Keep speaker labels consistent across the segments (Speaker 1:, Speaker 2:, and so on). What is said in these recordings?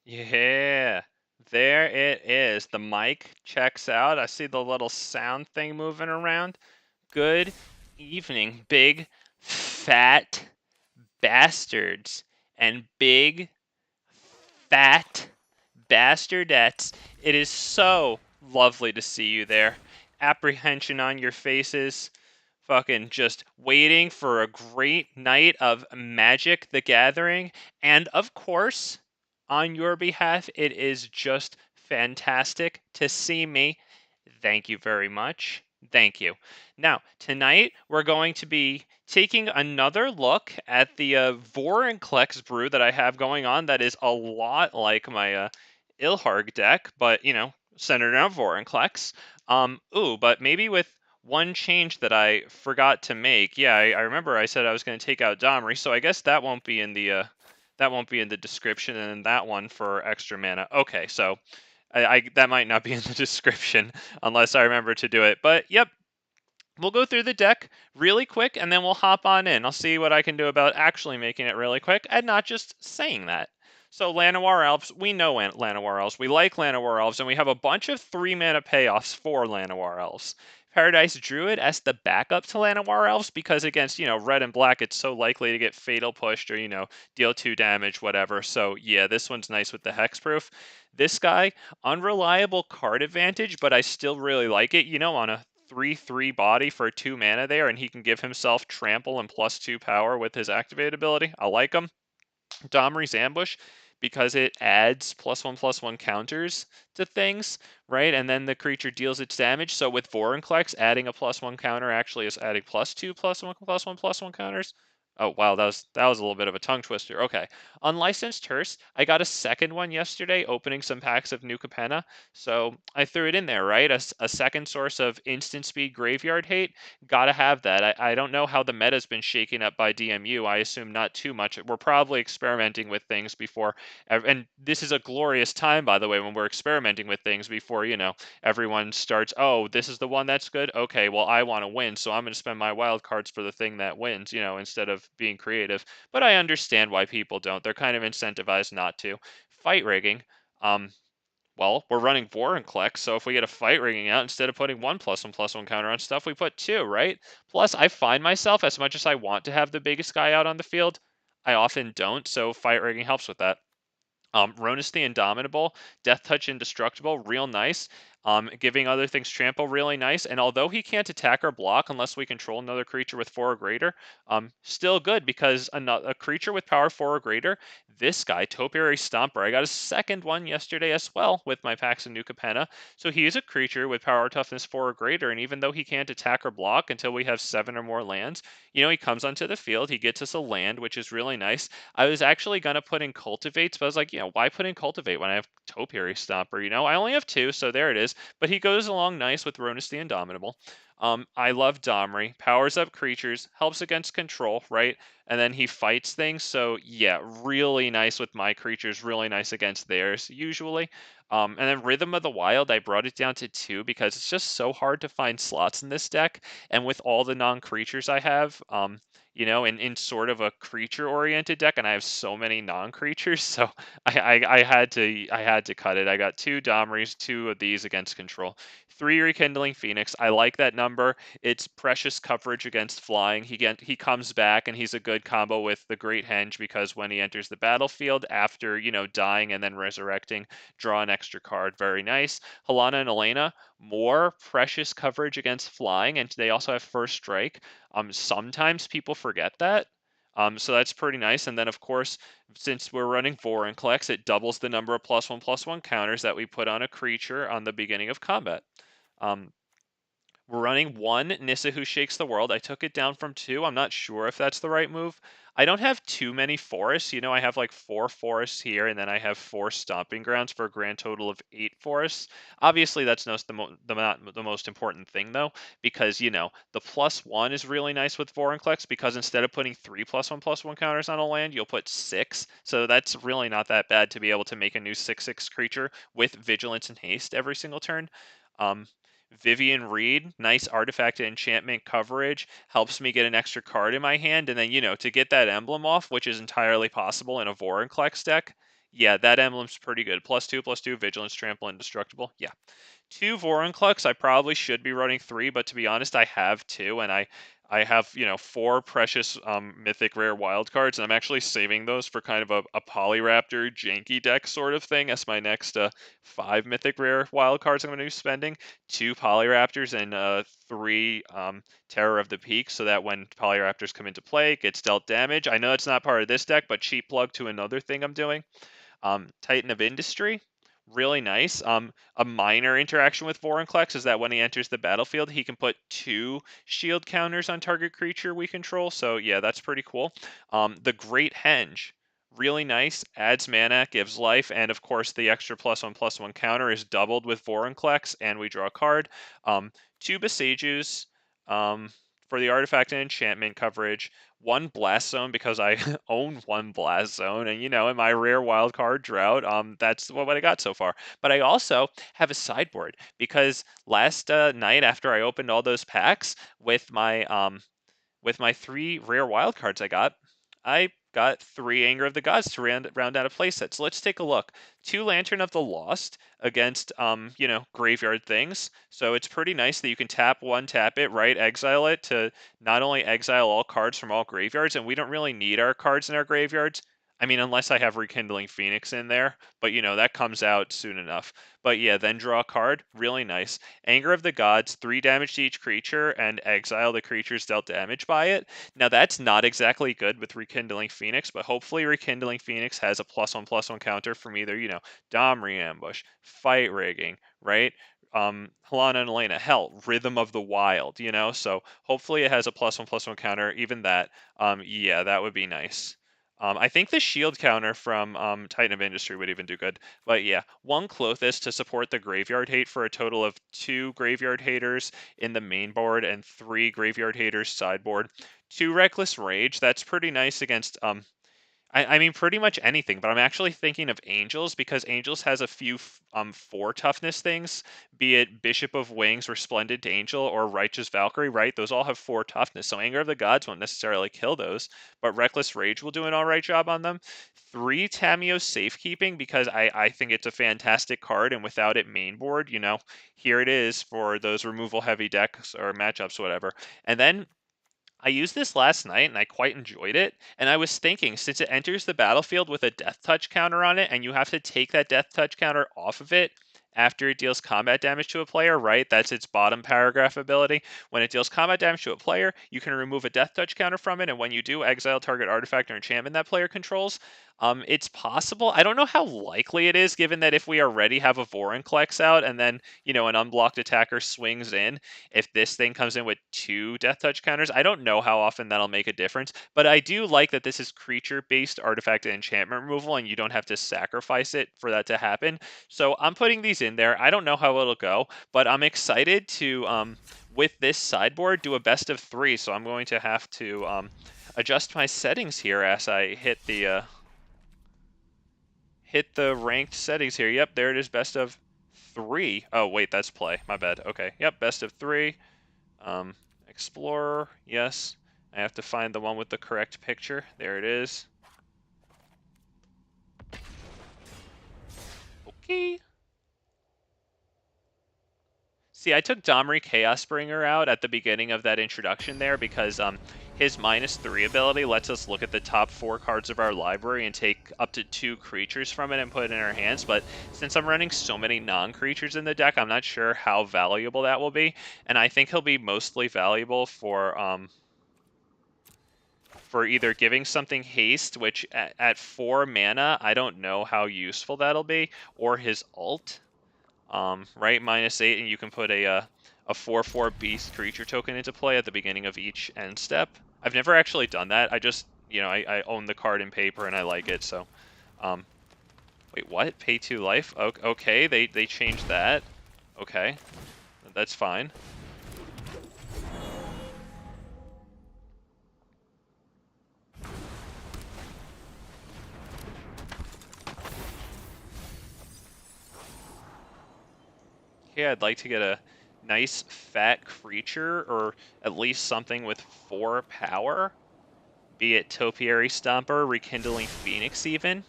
Speaker 1: Yeah, there it is. The mic checks out. I see the little sound thing moving around. Good evening, big fat bastards and big fat bastardettes. It is so lovely to see you there. Apprehension on your faces. Fucking just waiting for a great night of Magic the Gathering. And of course, on your behalf, it is just fantastic to see me. Thank you very much. Thank you. Now, tonight we're going to be taking another look at the Vorinclex brew that I have going on that is a lot like my Ilharg deck, but, centered around Vorinclex. But maybe with one change that I forgot to make. Yeah, I remember I said I was going to take out Domri, so I guess that won't be in the description, and then that one for extra mana. Okay, so I that might not be in the description unless I remember to do it. But yep, we'll go through the deck really quick and then we'll hop on in. I'll see what I can do about actually making it really quick and not just saying that. So Llanowar Elves, we know Llanowar Elves. We like Llanowar Elves, and we have a bunch of 3-mana payoffs for Llanowar Elves. Paradise Druid as the backup to Llanowar Elves because against, red and black, it's so likely to get fatal pushed or, deal 2 damage, whatever. So yeah, this one's nice with the hexproof. This guy, unreliable card advantage, but I still really like it. On a 3/3 body for 2 mana there, and he can give himself trample and +2 power with his activate ability. I like him. Domri's Ambush, because it adds +1/+1 counters to things, right? And then the creature deals its damage. So with Vorinclex, adding a +1 counter actually is adding +2/+1/+1/+1 counters. Oh wow, that was a little bit of a tongue twister. Okay, Unlicensed Hearse. I got a second one yesterday, opening some packs of New Capenna, so I threw it in there, right? A second source of instant speed graveyard hate. Gotta have that. I don't know how the meta's been shaken up by DMU. I assume not too much. We're probably experimenting with things before, and this is a glorious time, by the way, when we're experimenting with things before, everyone starts, oh, this is the one that's good. Okay, well, I want to win, so I'm going to spend my wild cards for the thing that wins, instead of being creative. But I understand why people don't. They're kind of incentivized not to. Fight rigging. Um, well, we're running Vorinclex, so if we get a fight rigging out, instead of putting 1/+1/+1 counter on stuff, we put 2, right? Plus, I find myself, as much as I want to have the biggest guy out on the field, I often don't, so fight rigging helps with that. Rhonas the Indomitable, Death Touch Indestructible, real nice. Giving other things trample, really nice. And although he can't attack or block unless we control another creature with 4 or greater, still good because a creature with power 4 or greater, this guy, Topiary Stomper, I got a second one yesterday as well with my packs of New Capenna. So he is a creature with power toughness 4 or greater, and even though he can't attack or block until we have 7 or more lands, he comes onto the field, he gets us a land, which is really nice. I was actually gonna put in Cultivates, but I was like, why put in Cultivate when I have Topiary Stomper? I only have 2, so there it is. But he goes along nice with Rhonas the Indomitable. I love Domri. Powers up creatures, helps against control, right? And then he fights things. So yeah, really nice with my creatures, really nice against theirs, usually. And then Rhythm of the Wild, I brought it down to 2 because it's just so hard to find slots in this deck. And with all the non-creatures I have, in sort of a creature oriented deck, and I have so many non-creatures, so I had to cut it. I got 2 Domries, 2 of these against control. 3 Rekindling Phoenix. I like that number. It's precious coverage against flying. He comes back and he's a good combo with the Great Henge because when he enters the battlefield after, dying and then resurrecting, draw an extra card. Very nice. Halana and Alena, more precious coverage against flying, and they also have first strike. Sometimes people forget that. So that's pretty nice. And then, of course, since we're running Vorinclex, it doubles the number of +1/+1 counters that we put on a creature on the beginning of combat. Um, we're running 1 Nissa Who Shakes the World. I took it down from 2. I'm not sure if that's the right move. I don't have too many forests. I have like 4 forests here, and then I have 4 stomping grounds for a grand total of 8 forests. Obviously, that's not the most important thing, though, because, the +1 is really nice with Vorinclex because instead of putting 3 +1/+1 counters on a land, you'll put 6. So that's really not that bad to be able to make a new 6/6 creature with Vigilance and Haste every single turn. Um, Vivien Reid, nice artifact and enchantment coverage, helps me get an extra card in my hand, and then, to get that emblem off, which is entirely possible in a Vorinclex deck, Yeah, that emblem's pretty good. +2/+2, Vigilance, Trample, Indestructible. Yeah. 2 Vorinclex. I probably should be running 3, but to be honest, I have 2, and I have, 4 precious mythic rare wild cards, and I'm actually saving those for kind of a Polyraptor janky deck sort of thing as my next 5 mythic rare wild cards I'm going to be spending. 2 Polyraptors and 3 Terror of the Peak, so that when Polyraptors come into play, it gets dealt damage. I know it's not part of this deck, but cheap plug to another thing I'm doing. Titan of Industry, really nice. A minor interaction with Vorinclex is that when he enters the battlefield, he can put 2 shield counters on target creature we control. So yeah, that's pretty cool. The Great Henge, really nice. Adds mana, gives life, and of course the extra +1/+1 counter is doubled with Vorinclex, and we draw a card. 2 Boseijus. For the artifact and enchantment coverage, 1 Blast Zone because I own 1 Blast Zone, and in my rare wildcard drought, that's what I got so far. But I also have a sideboard because last night after I opened all those packs with my 3 rare wildcards I got 3 Anger of the Gods to round out a playset. So let's take a look. 2 Lantern of the Lost against graveyard things. So it's pretty nice that you can tap one, tap it, right, exile it to not only exile all cards from all graveyards, and we don't really need our cards in our graveyards. I mean, unless I have Rekindling Phoenix in there, but that comes out soon enough. But yeah, then draw a card, really nice. Anger of the Gods, 3 damage to each creature, and exile the creatures dealt damage by it. Now that's not exactly good with Rekindling Phoenix, but hopefully Rekindling Phoenix has a +1/+1 counter from either, Domri Ambush, Fight Rigging, right? Halana and Alena, hell, Rhythm of the Wild, so hopefully it has a +1/+1 counter, even that. Yeah, that would be nice. I think the shield counter from Titan of Industry would even do good. But yeah, 1 Klothys to support the graveyard hate for a total of 2 graveyard haters in the main board and 3 graveyard haters sideboard. 2 Reckless Rage, that's pretty nice against I mean, pretty much anything, but I'm actually thinking of Angels because Angels has a few 4 toughness things, be it Bishop of Wings, Resplendent Angel, or Righteous Valkyrie, right? Those all have 4 toughness, so Anger of the Gods won't necessarily kill those, but Reckless Rage will do an alright job on them. 3 Tameo Safekeeping because I think it's a fantastic card, and without it main board, here it is for those removal heavy decks or matchups, whatever. And then I used this last night and I quite enjoyed it. And I was thinking, since it enters the battlefield with a death touch counter on it, and you have to take that death touch counter off of it after it deals combat damage to a player, right? That's its bottom paragraph ability. When it deals combat damage to a player, you can remove a death touch counter from it, and when you do, exile target artifact or enchantment that player controls. It's possible. I don't know how likely it is, given that if we already have a Vorinclex out, and then an unblocked attacker swings in, if this thing comes in with 2 death touch counters, I don't know how often that'll make a difference, but I do like that this is creature-based artifact and enchantment removal, and you don't have to sacrifice it for that to happen. So I'm putting these in there. I don't know how it'll go, but I'm excited to, with this sideboard, do a best of 3. So I'm going to have to adjust my settings here as I hit the ranked settings here. Yep, there it is, best of 3. Oh, wait, that's play. My bad. Okay. Yep, best of 3. Explorer, yes. I have to find the one with the correct picture. There it is. Okay. See, I took Domri Chaosbringer out at the beginning of that introduction there because his -3 ability lets us look at the top 4 cards of our library and take up to 2 creatures from it and put it in our hands. But since I'm running so many non-creatures in the deck, I'm not sure how valuable that will be. And I think he'll be mostly valuable for either giving something haste, which at 4 mana, I don't know how useful that'll be, or his ult. Right, -8, and you can put a 4/4 beast creature token into play at the beginning of each end step. I've never actually done that. I just, I own the card in paper and I like it, so. Wait, what? Pay 2 life? Okay, they changed that. Okay, that's fine. Okay, I'd like to get a nice fat creature, or at least something with 4 power. Be it Topiary Stomper, Rekindling Phoenix even.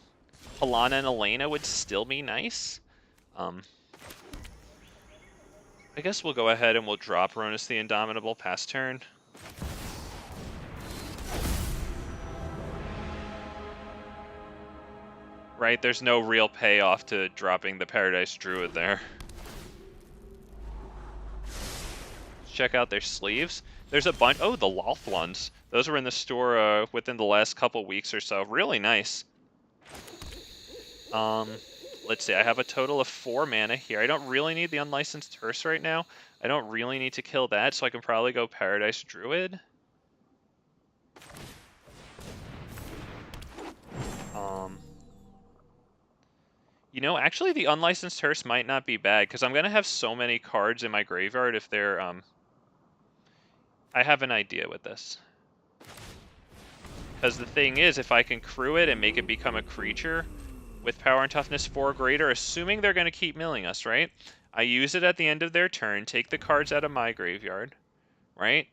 Speaker 1: Halana and Alena would still be nice. I guess we'll go ahead and we'll drop Rhonas the Indomitable past turn. Right, there's no real payoff to dropping the Paradise Druid there. Let's check out their sleeves. There's a bunch. Oh, the Loth ones. Those were in the store within the last couple weeks or so. Really nice. Let's see. I have a total of 4 mana here. I don't really need the Unlicensed Hearse right now. I don't really need to kill that, so I can probably go Paradise Druid. You know, actually the Unlicensed Hearse might not be bad, because I'm going to have so many cards in my graveyard if they're, I have an idea with this. Because the thing is, if I can crew it and make it become a creature with power and toughness 4 greater, assuming they're going to keep milling us, right? I use it at the end of their turn, take the cards out of my graveyard, right?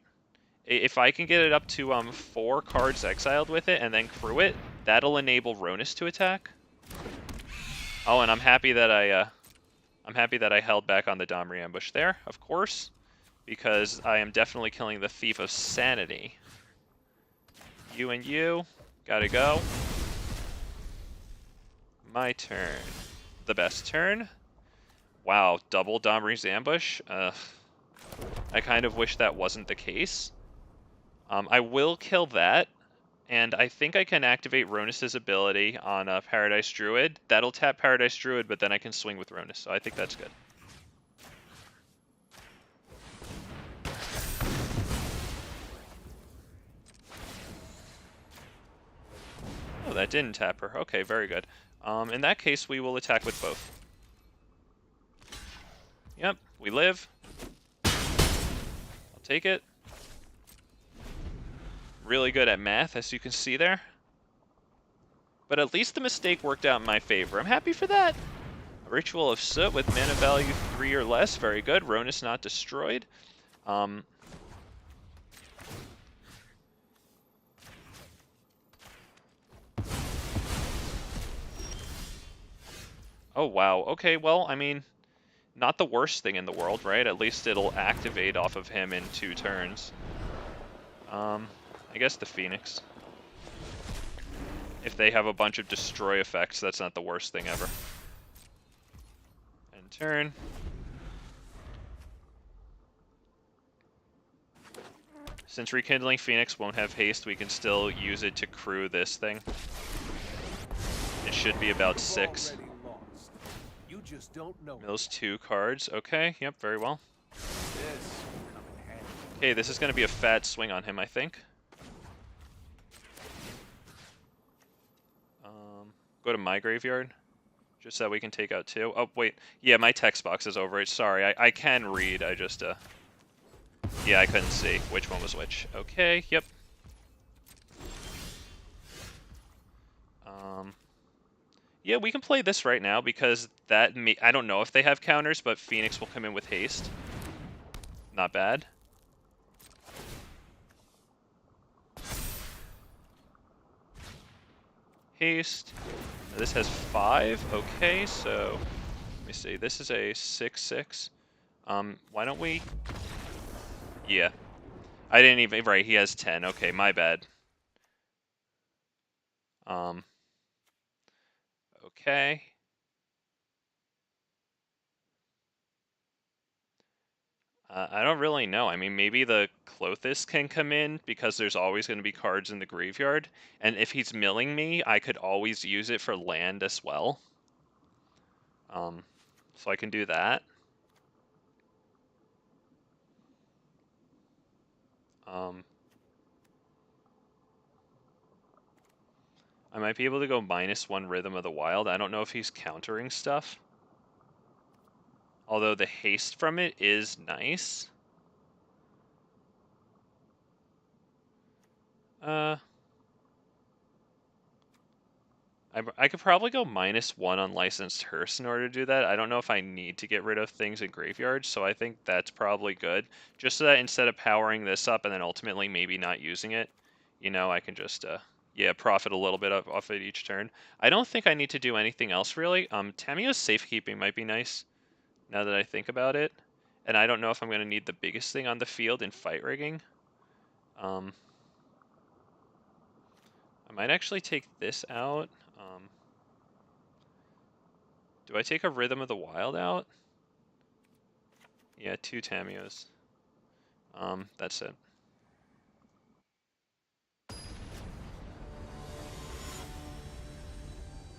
Speaker 1: If I can get it up to 4 cards exiled with it and then crew it, that'll enable Rhonas to attack. Oh, and I'm happy that I held back on the Domri ambush there, of course, because I am definitely killing the Thief of Sanity. You and you, gotta go. My turn. The best turn. Wow, double Domri's ambush. I kind of wish that wasn't the case. I will kill that. And I think I can activate Rhonas' ability on Paradise Druid. That'll tap Paradise Druid, but then I can swing with Rhonas, so I think that's good. Oh, that didn't tap her. Okay, very good. In that case, we will attack with both. Yep, we live. I'll take it. Really good at math, as you can see there. But at least the mistake worked out in my favor. I'm happy for that. A Ritual of Soot with mana value 3 or less. Very good. Rhonas not destroyed. Oh, wow. Okay, well, I mean, not the worst thing in the world, right? At least it'll activate off of him in 2 turns. I guess the Phoenix. If they have a bunch of destroy effects, that's not the worst thing ever. End turn. Since Rekindling Phoenix won't have haste, we can still use it to crew this thing. It should be about 6. Mills 2 cards. Okay, yep, very well. Okay, this is going to be a fat swing on him, I think. Go to my graveyard, just so we can take out 2. Oh, wait. Yeah, my text box is over it. Sorry, I can read. I just, yeah, I couldn't see which one was which. Okay, yep. Yeah, we can play this right now, because that... I don't know if they have counters, but Phoenix will come in with haste. Not bad. Haste. This has 5. Okay, so let me see. This is a 6/6. Why don't we? Yeah, I didn't even. Right, he has 10. Okay, my bad. Okay. I don't really know. I mean, maybe the Clothis can come in, because there's always going to be cards in the graveyard. And if he's milling me, I could always use it for land as well. So I can do that. I might be able to go -1 Rhythm of the Wild. I don't know if he's countering stuff. Although the haste from it is nice. I could probably go -1 on Licensed Hearse in order to do that. I don't know if I need to get rid of things in graveyards, so I think that's probably good. Just so that instead of powering this up and then ultimately maybe not using it, you know, I can just Yeah, profit a little bit off it each turn. I don't think I need to do anything else really. Tamiyo's safekeeping might be nice, now that I think about it. And I don't know if I'm going to need the biggest thing on the field in fight rigging. I might actually take this out. Do I take a Rhythm of the Wild out? Yeah, 2 Tamiyos. That's it.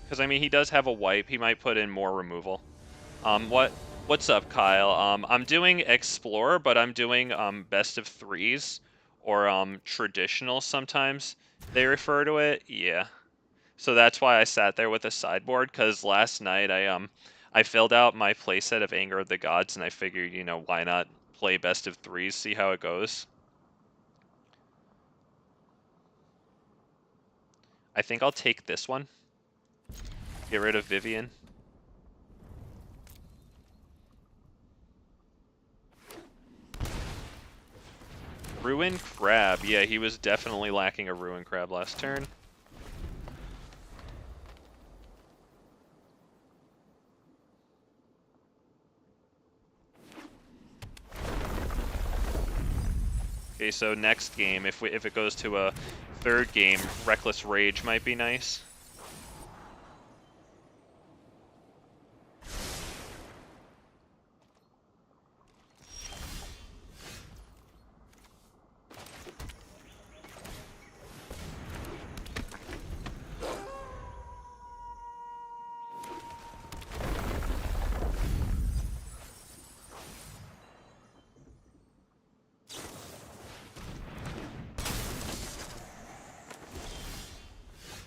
Speaker 1: Because, I mean, he does have a wipe. He might put in more removal. What's up, Kyle? I'm doing Explorer, but I'm doing best of threes, or traditional sometimes they refer to it. Yeah. So that's why I sat there with a sideboard, because last night I filled out my playset of Anger of the Gods, and I figured, you know, why not play best of threes, see how it goes. I think I'll take this one. Get rid of Vivien. Ruin Crab. Yeah, he was definitely lacking a Ruin Crab last turn. Okay, so next game, if it goes to a third game, Reckless Rage might be nice.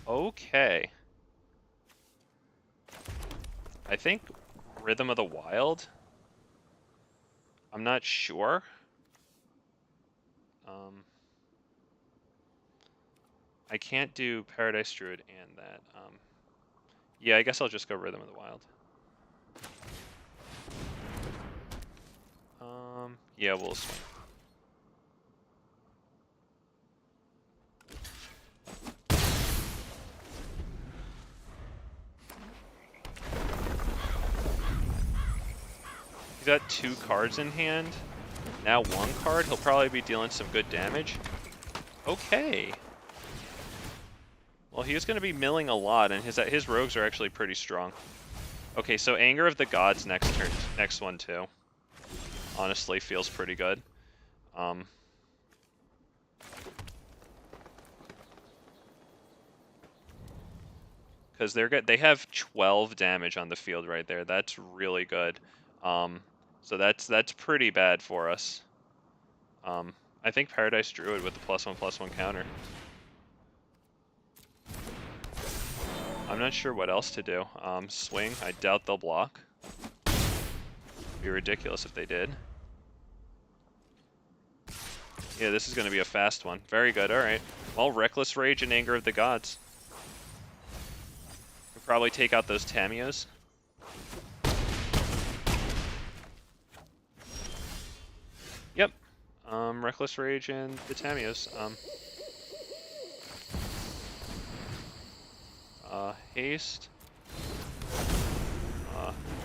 Speaker 1: Okay. I think Rhythm of the Wild. I'm not sure. I can't do Paradise Druid and that. Yeah, I guess I'll just go Rhythm of the Wild. Yeah, we'll swing. He's got 2 cards in hand. Now 1 card. He'll probably be dealing some good damage. Okay. Well, he was going to be milling a lot, and his rogues are actually pretty strong. Okay, so Anger of the Gods next turn, next one too. Honestly, feels pretty good. Because they have 12 damage on the field right there. That's really good. So that's pretty bad for us. I think Paradise Druid with the +1/+1 counter. I'm not sure what else to do. Swing. I doubt they'll block. Be ridiculous if they did. Yeah, this is going to be a fast one. Very good. All right. Well, Reckless Rage and Anger of the Gods. We'll probably take out those Tamiyos. Yep. Reckless Rage and the Tamiyos. Haste.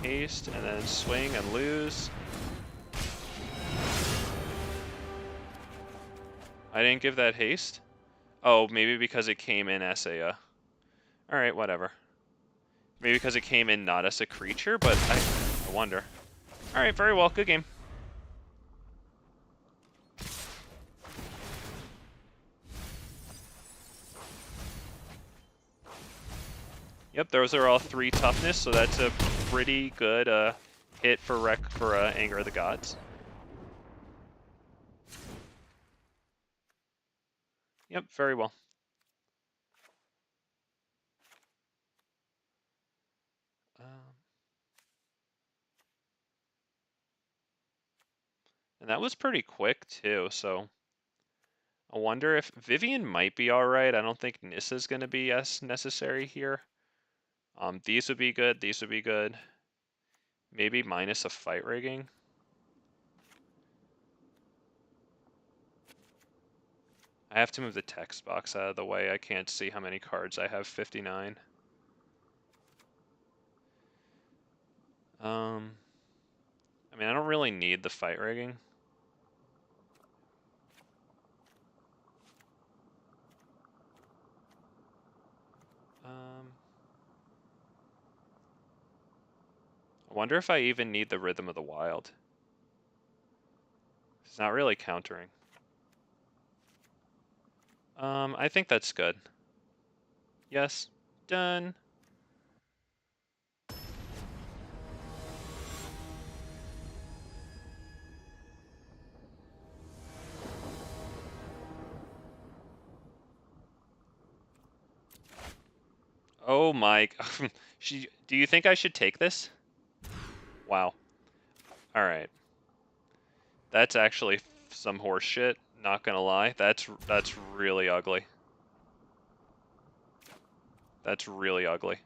Speaker 1: Haste, and then swing and lose. I didn't give that haste? Oh, maybe because it came in as a... Alright, whatever. Maybe because it came in not as a creature, but I wonder. Alright, very well. Good game. Yep, those are all 3 toughness, so that's a pretty good hit for Anger of the Gods. Yep, very well. And that was pretty quick too, so I wonder if Vivien might be alright. I don't think Nissa's going to be as necessary here. These would be good, these would be good. Maybe minus a fight rigging. I have to move the text box out of the way. I can't see how many cards I have. 59. I mean, I don't really need the fight rigging. I wonder if I even need the Rhythm of the Wild. It's not really countering. I think that's good. Yes. Done. Oh my... Do you think I should take this? Wow. Alright. That's actually some horse shit, not gonna lie. That's really ugly. That's really ugly.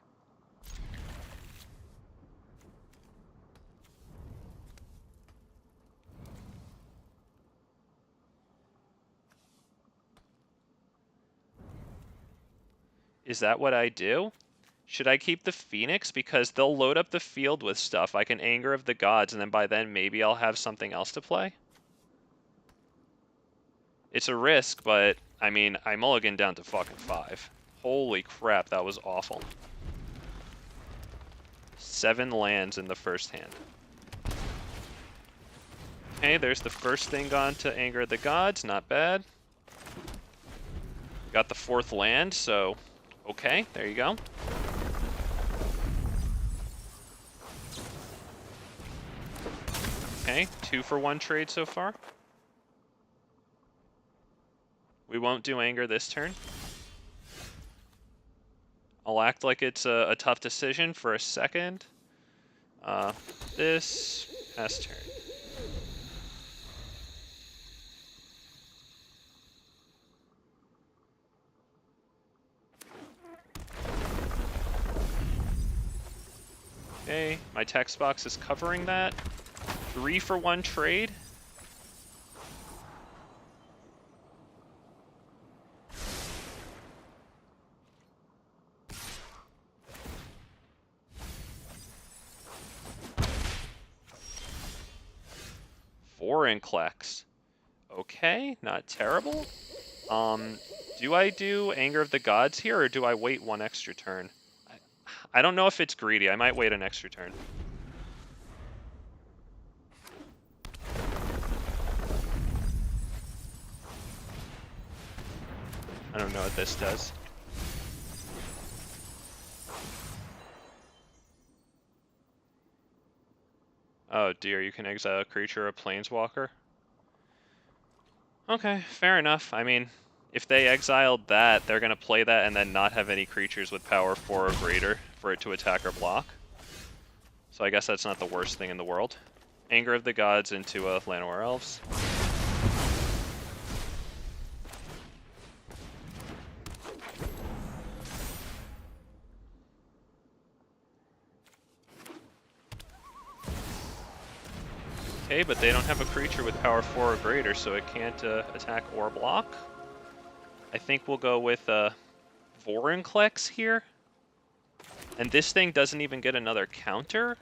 Speaker 1: Is that what I do? Should I keep the Phoenix? Because they'll load up the field with stuff. I can Anger of the Gods, and then by then maybe I'll have something else to play. It's a risk, but, I mean, I mulligan down to fucking 5. Holy crap, that was awful. 7 lands in the first hand. Okay, there's the first thing gone to Anger of the Gods, not bad. Got the 4th land, so okay, there you go. Okay, 2-for-1 trade so far. We won't do Anger this turn. I'll act like it's a tough decision for a second. This pass turn. Okay, my text box is covering that. 3-for-1 trade. Vorinclex. Okay, not terrible. Do I do Anger of the Gods here, or do I wait 1 extra turn? I don't know if it's greedy. I might wait an extra turn. I don't know what this does. Oh dear, you can exile a creature, a planeswalker. Okay, fair enough. I mean, if they exiled that, they're gonna play that and then not have any creatures with power 4 or greater for it to attack or block. So I guess that's not the worst thing in the world. Anger of the Gods into a Llanowar Elves. Okay, but they don't have a creature with power 4 or greater, so it can't attack or block. I think we'll go with Vorinclex here. And this thing doesn't even get another counter.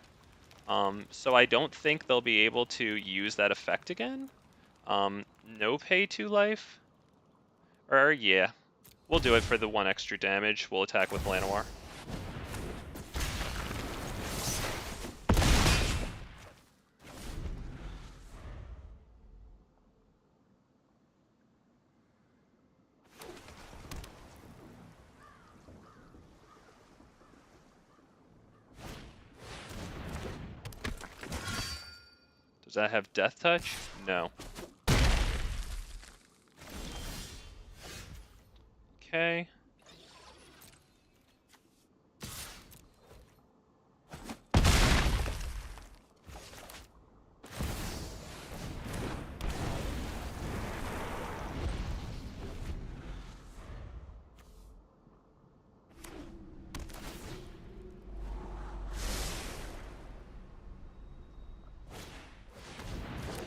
Speaker 1: So I don't think they'll be able to use that effect again. No pay 2 life. Or, yeah. We'll do it for the 1 extra damage. We'll attack with Llanowar. Does that have Death Touch? No. Okay.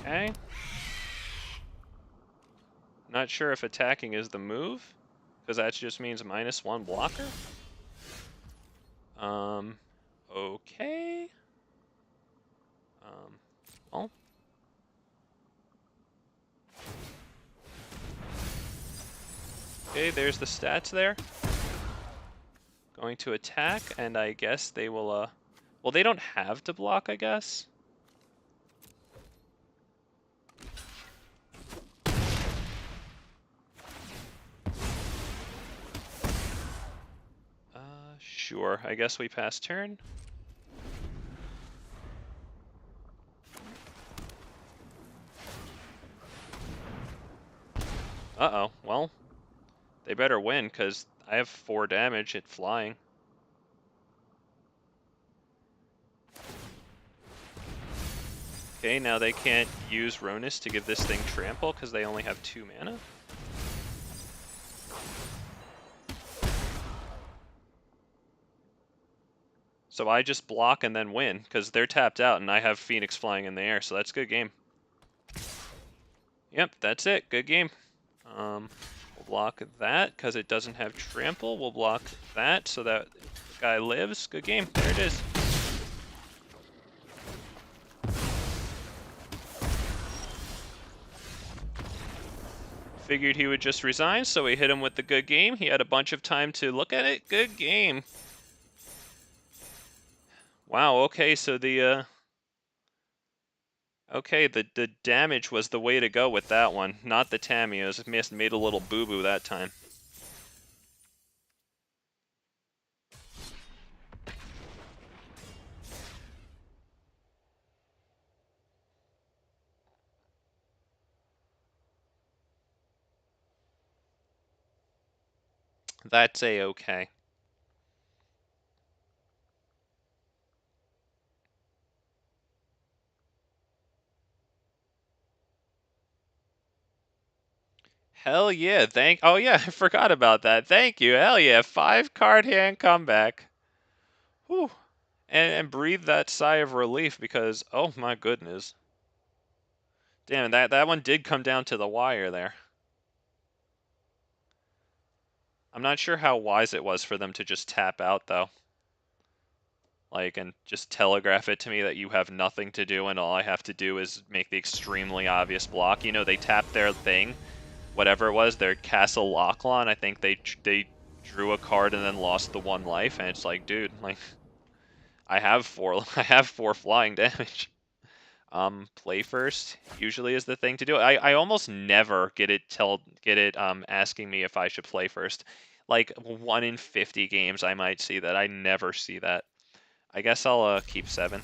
Speaker 1: Okay. Not sure if attacking is the move, because that just means -1 blocker. Okay. Well. Okay, there's the stats there. Going to attack, and I guess they will, well, they don't have to block, I guess. Sure, I guess we pass turn. Uh-oh, well, they better win, because I have 4 damage at flying. Okay, now they can't use Rhonas to give this thing trample, because they only have 2 mana. So I just block and then win, because they're tapped out, and I have Phoenix flying in the air, so that's a good game. Yep, that's it, good game. We'll block that, because it doesn't have trample. We'll block that, so that guy lives. Good game, there it is. Figured he would just resign, so we hit him with the good game. He had a bunch of time to look at it. Good game. Wow, okay, so the damage was the way to go with that one, not the Tamios. It made a little boo-boo that time. That's a-okay. Hell yeah, oh yeah, I forgot about that. Thank you, hell yeah, 5-card hand comeback. Whew. And breathe that sigh of relief, because, oh my goodness. Damn, that one did come down to the wire there. I'm not sure how wise it was for them to just tap out, though. Like, and just telegraph it to me that you have nothing to do and all I have to do is make the extremely obvious block. You know, they tapped their thing, whatever it was, their Castle Locklon. I think they drew a card and then lost the 1 life, and it's like, dude, like, I have 4 flying damage. Play first usually is the thing to do. I almost never get it asking me if I should play first. Like 1 in 50 games I might see that. I never see that. I guess I'll keep 7.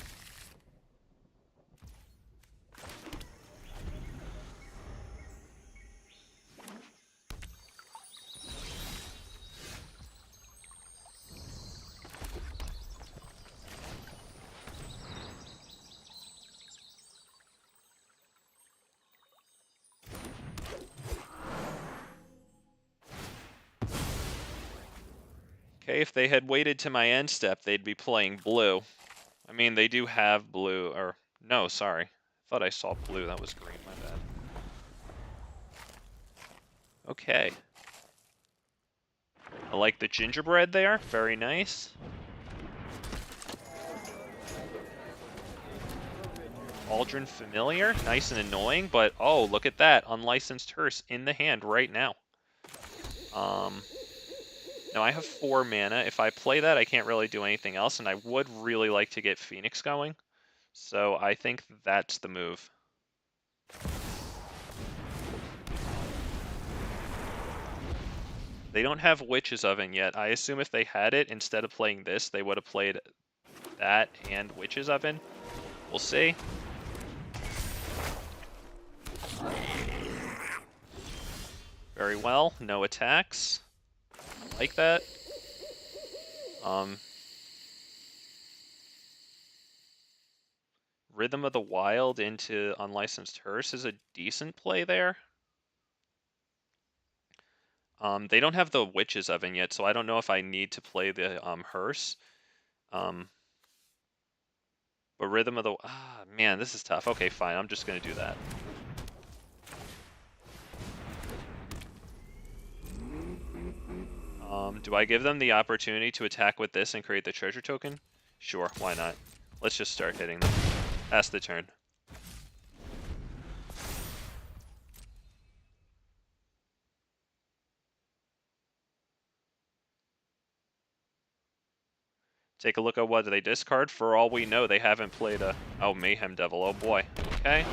Speaker 1: Okay, if they had waited to my end step, they'd be playing blue. I mean, they do have blue, or no, sorry. I thought I saw blue, that was green, my bad. Okay. I like the gingerbread there, very nice. Aldrin Familiar, nice and annoying, but oh, look at that, Unlicensed Hearse in the hand right now. Now I have 4 mana. If I play that, I can't really do anything else, and I would really like to get Phoenix going. So I think that's the move. They don't have Witch's Oven yet. I assume if they had it, instead of playing this, they would have played that and Witch's Oven. We'll see. Very well, no attacks. Like that. Rhythm of the Wild into Unlicensed Hearse is a decent play there. They don't have the Witch's Oven yet, so I don't know if I need to play the Hearse. But Rhythm of the... man, this is tough. Okay, fine, I'm just going to do that. Do I give them the opportunity to attack with this and create the treasure token? Sure, why not? Let's just start hitting them. Pass the turn. Take a look at what they discard. For all we know, they haven't played a... Oh, Mayhem Devil. Oh boy. Okay.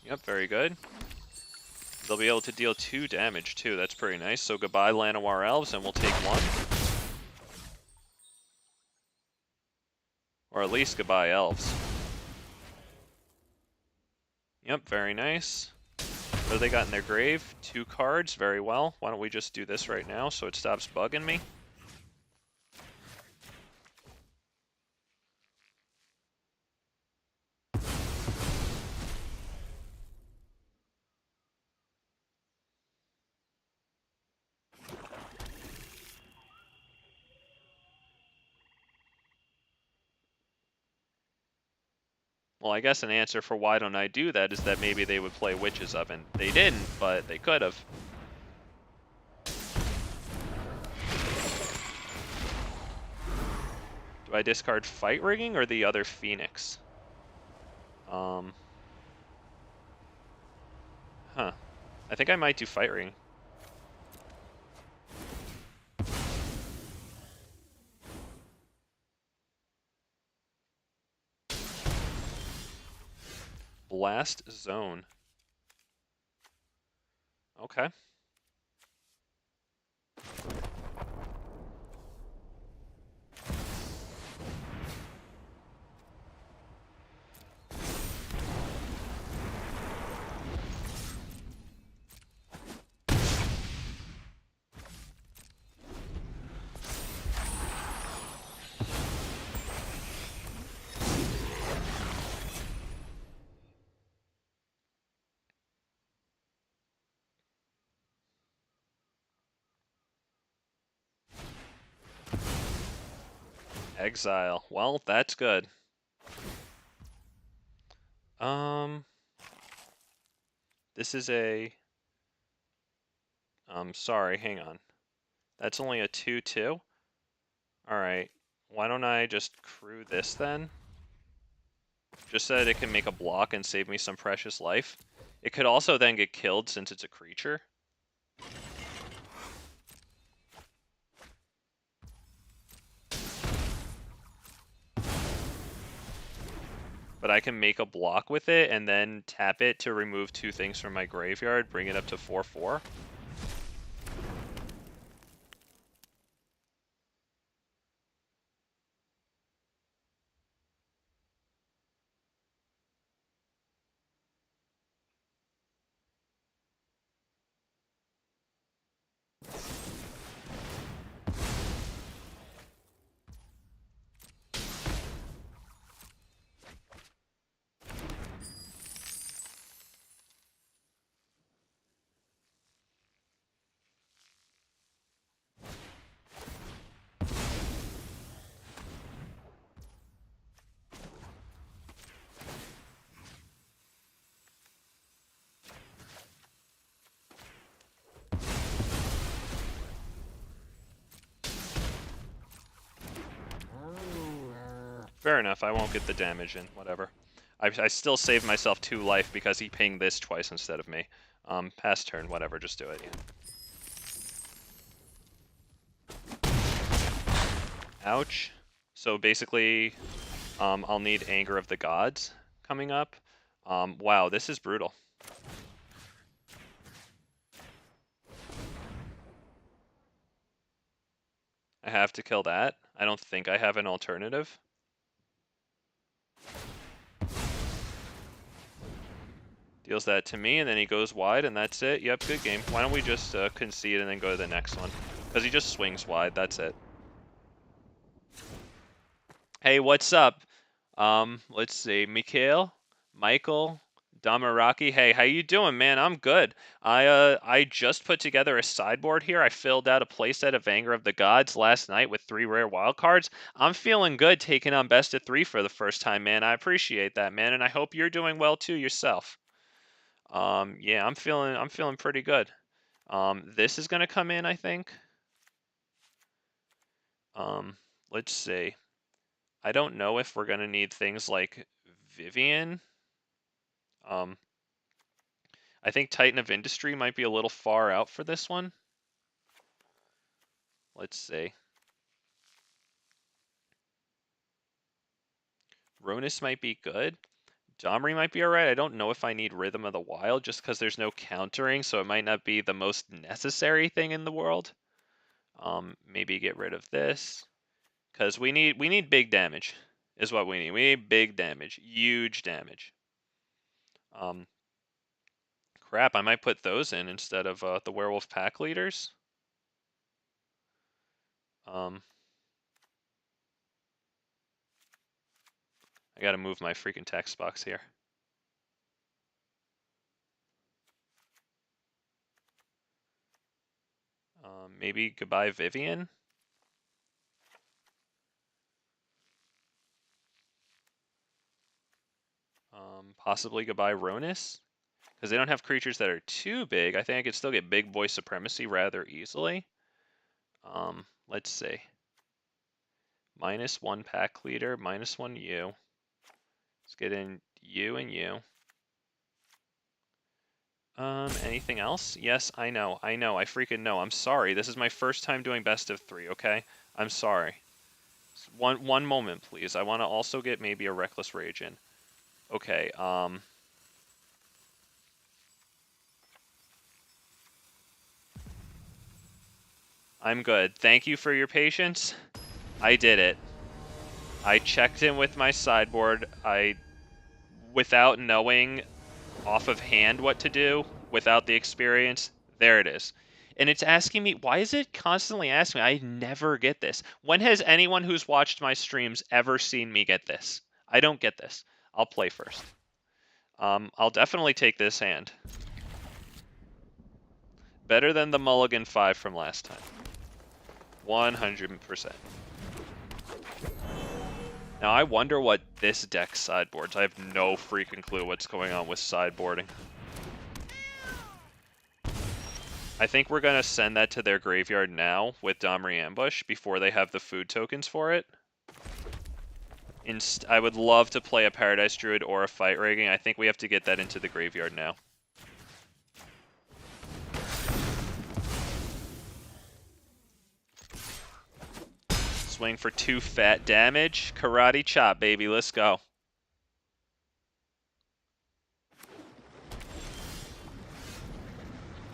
Speaker 1: Yep, very good. They'll be able to deal 2 damage too. That's pretty nice. So goodbye, Llanowar Elves, and we'll take 1. Or at least goodbye, Elves. Yep, very nice. What do they got in their grave? 2 cards. Very well. Why don't we just do this right now so it stops bugging me? Well, I guess an answer for why don't I do that is that maybe they would play Witch's Oven. They didn't, but they could have. Do I discard Fight Rigging or the other Phoenix? Huh. I think I might do Fight Rigging. Blast Zone. Okay. Exile. Well, that's good. This is a... sorry, hang on. That's only a 2/2? Alright. Why don't I just crew this then? Just so that it can make a block and save me some precious life. It could also then get killed since it's a creature. But I can make a block with it and then tap it to remove 2 things from my graveyard, bring it up to 4/4. Fair enough, I won't get the damage in, whatever. I still saved myself 2 life because he pinged this twice instead of me. Pass turn, whatever, just do it. Yeah. Ouch. So basically, I'll need Anger of the Gods coming up. Wow, this is brutal. I have to kill that. I don't think I have an alternative. Deals that to me, and then he goes wide, and that's it. Yep, good game. Why don't we just concede and then go to the next one? Because he just swings wide, that's it. Hey, what's up? Let's see. Michael, Damaraki, hey, how you doing, man? I'm good. I just put together a sideboard here. I filled out a playset of Anger of the Gods last night with 3 rare wild cards. I'm feeling good taking on best of 3 for the first time, man. I appreciate that, man, and I hope you're doing well too yourself. Yeah, I'm feeling pretty good. This is gonna come in, I think. Let's see. I don't know if we're gonna need things like Vivien. I think Titan of Industry might be a little far out for this one. Let's see. Rhonas might be good. Domri might be alright. I don't know if I need Rhythm of the Wild just because there's no countering, so it might not be the most necessary thing in the world. Maybe get rid of this. Because we need big damage, is what we need. We need big damage. Huge damage. Crap, I might put those in instead of the Werewolf pack leaders. I gotta move my freaking text box here. Maybe goodbye Vivien. Possibly goodbye Rhonas. Because they don't have creatures that are too big. I think I could still get big boy supremacy rather easily. Let's see. -1 pack leader, -1 you. Let's get in you and you. Anything else? Yes, I know, I freaking know. I'm sorry. This is my first time doing best of 3, okay? I'm sorry. One moment, please. I want to also get maybe a Reckless Rage in. Okay, I'm good. Thank you for your patience. I did it. I checked in with my sideboard. Without knowing off of hand what to do, without the experience, there it is. And it's asking me, why is it constantly asking me? I never get this. When has anyone who's watched my streams ever seen me get this? I don't get this. I'll play first. I'll definitely take this hand. Better than the Mulligan 5 from last time. 100%. Now I wonder what this deck sideboards. I have no freaking clue what's going on with sideboarding. I think we're going to send that to their graveyard now with Domri Ambush before they have the food tokens for it. I would love to play a Paradise Druid or a Fight Rigging. I think we have to get that into the graveyard now. Swing for 2 fat damage. Karate chop, baby. Let's go.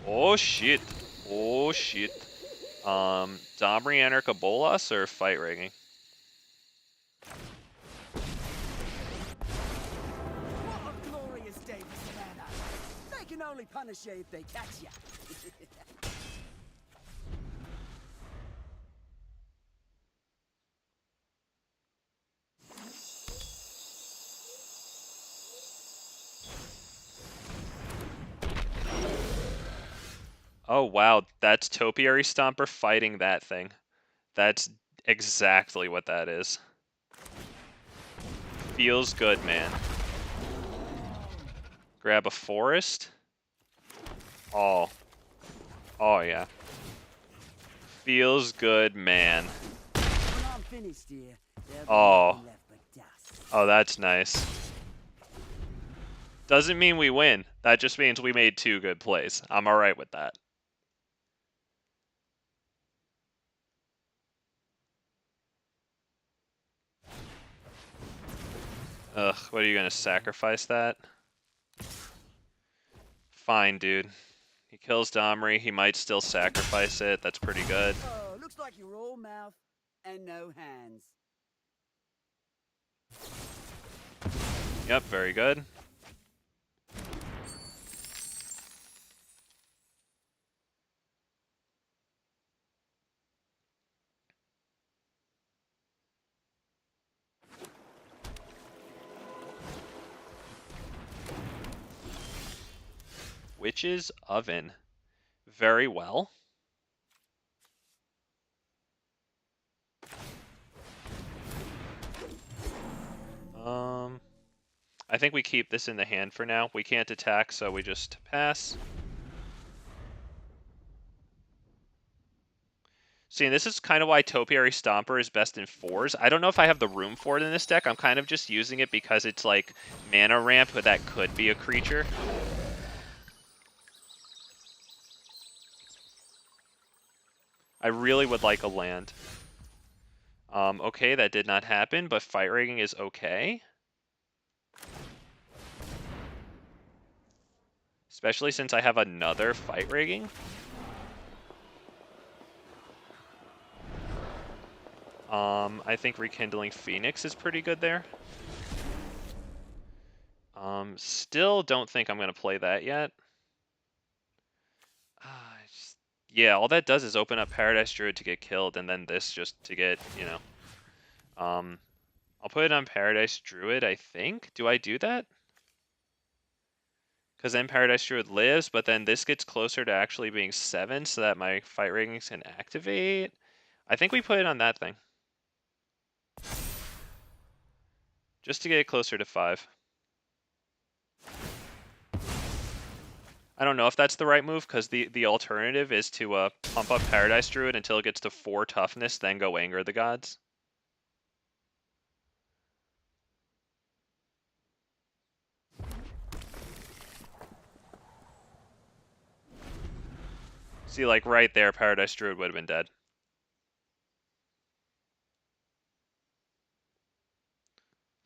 Speaker 1: Oh, shit. Oh, shit. Domri, Anarch, Bolas, or Fight Rigging?
Speaker 2: What a glorious day for Savannah. They can only punish you if they catch you.
Speaker 1: Oh, wow. That's Topiary Stomper fighting that thing. That's exactly what that is. Feels good, man. Grab a forest. Oh. Oh, yeah. Feels good, man.
Speaker 2: When I'm finished here,
Speaker 1: oh. Oh, that's nice. Doesn't mean we win. That just means we made 2 good plays. I'm alright with that. Ugh, what are you gonna sacrifice that? Fine, dude. He kills Domri. He might still sacrifice it. That's pretty good.
Speaker 2: Oh, looks like you're all mouth and no hands.
Speaker 1: Yep, very good. Witch's Oven. Very well. I think we keep this in the hand for now. We can't attack, so we just pass. See, this is kind of why Topiary Stomper is best in 4s. I don't know if I have the room for it in this deck. I'm kind of just using it because it's like mana ramp, but that could be a creature. I really would like a land. Okay, that did not happen, but Fight Rigging is okay. Especially since I have another Fight Rigging. I think Rekindling Phoenix is pretty good there. Still don't think I'm going to play that yet. Yeah, all that does is open up Paradise Druid to get killed, and then this just to get, you know. I'll put it on Paradise Druid, I think. Do I do that? Because then Paradise Druid lives, but then this gets closer to actually being 7 so that my Fight Riggings can activate. I think we put it on that thing. Just to get it closer to 5. I don't know if that's the right move, because the alternative is to pump up Paradise Druid until it gets to 4 toughness, then go Anger the Gods. See, like right there, Paradise Druid would have been dead.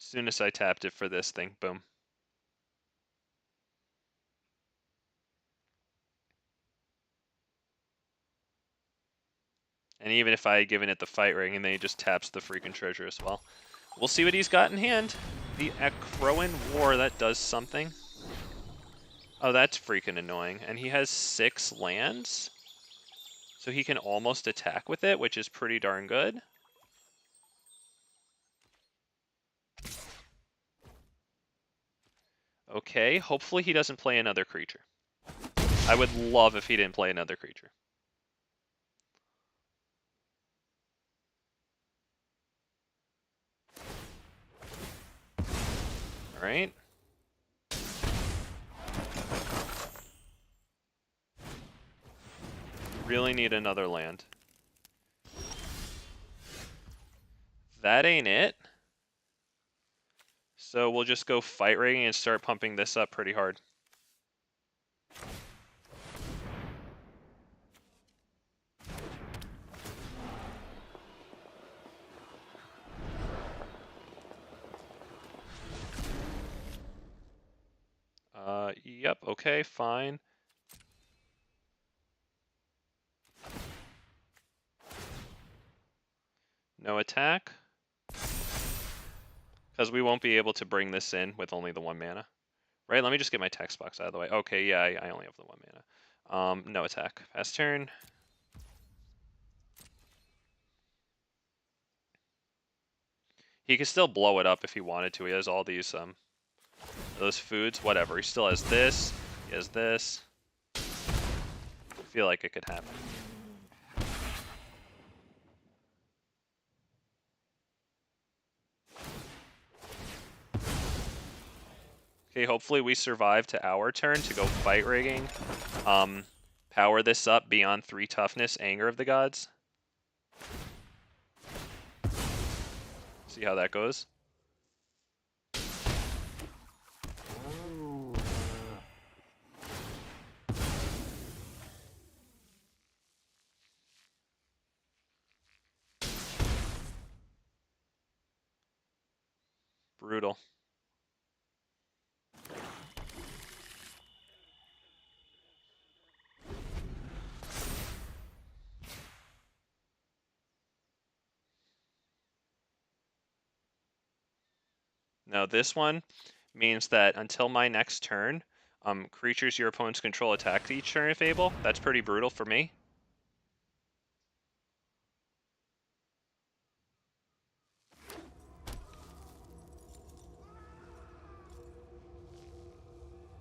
Speaker 1: As soon as I tapped it for this thing, boom. And even if I had given it the Fight Ring, and then he just taps the freaking treasure as well. We'll see what he's got in hand. The Akroan War, that does something. Oh, that's freaking annoying. And he has 6 lands. So he can almost attack with it, which is pretty darn good. Okay, hopefully he doesn't play another creature. I would love if he didn't play another creature. Alright. Really need another land. That ain't it. So we'll just go Fight Rigging and start pumping this up pretty hard. Yep, okay, fine. No attack. Because we won't be able to bring this in with only the 1 mana. Right, let me just get my text box out of the way. Okay, yeah, I only have the 1 mana. No attack. Pass turn. He can still blow it up if he wanted to. He has all these, those foods, whatever. He still has this. He has this. I feel like it could happen. Okay, hopefully we survive to our turn to go Fight Rigging. Power this up beyond 3 toughness, Anger of the Gods. See how that goes. Brutal. Now this one means that until my next turn, creatures your opponents control attack each turn if able. That's pretty brutal for me.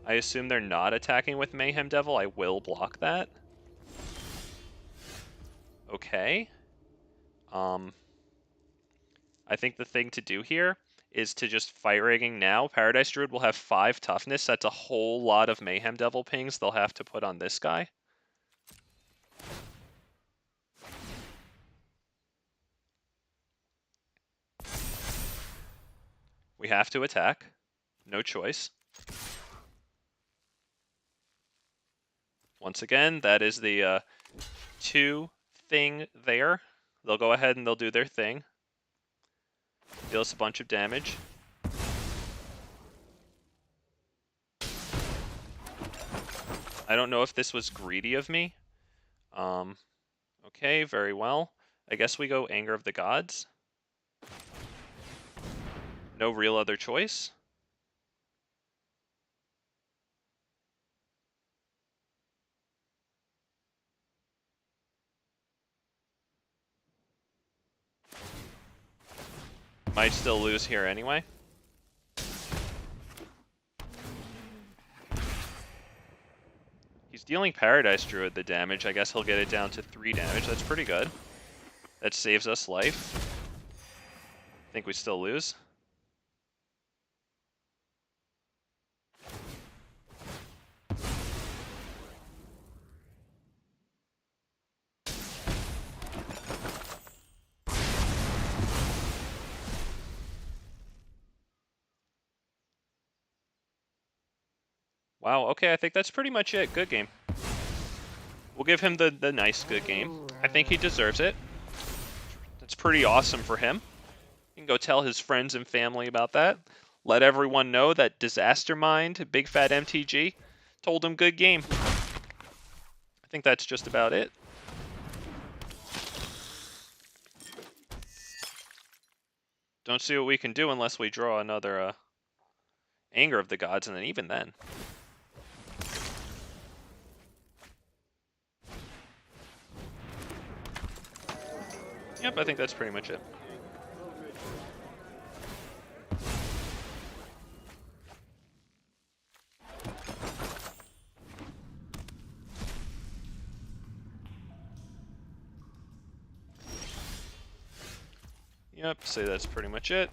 Speaker 1: I assume they're not attacking with Mayhem Devil. I will block that. Okay. I think the thing to do here is to just fight rigging now. Paradise Druid will have 5 toughness. That's a whole lot of Mayhem Devil pings they'll have to put on this guy. We have to attack. No choice. Once again, that is the 2 thing there. They'll go ahead and they'll do their thing. Deal us a bunch of damage. I don't know if this was greedy of me. Okay, very well. I guess we go Anger of the Gods. No real other choice. Might still lose here anyway. He's dealing Paradise Druid the damage. I guess he'll get it down to 3 damage. That's pretty good. That saves us life. I think we still lose. Wow, okay, I think that's pretty much it. Good game. We'll give him the nice good game. I think he deserves it. That's pretty awesome for him. You can go tell his friends and family about that. Let everyone know that Disaster Mind, Big Fat MTG, told him good game. I think that's just about it. Don't see what we can do unless we draw another Anger of the Gods, and then even then. Yep, I think that's pretty much it. Yep, say that's pretty much it.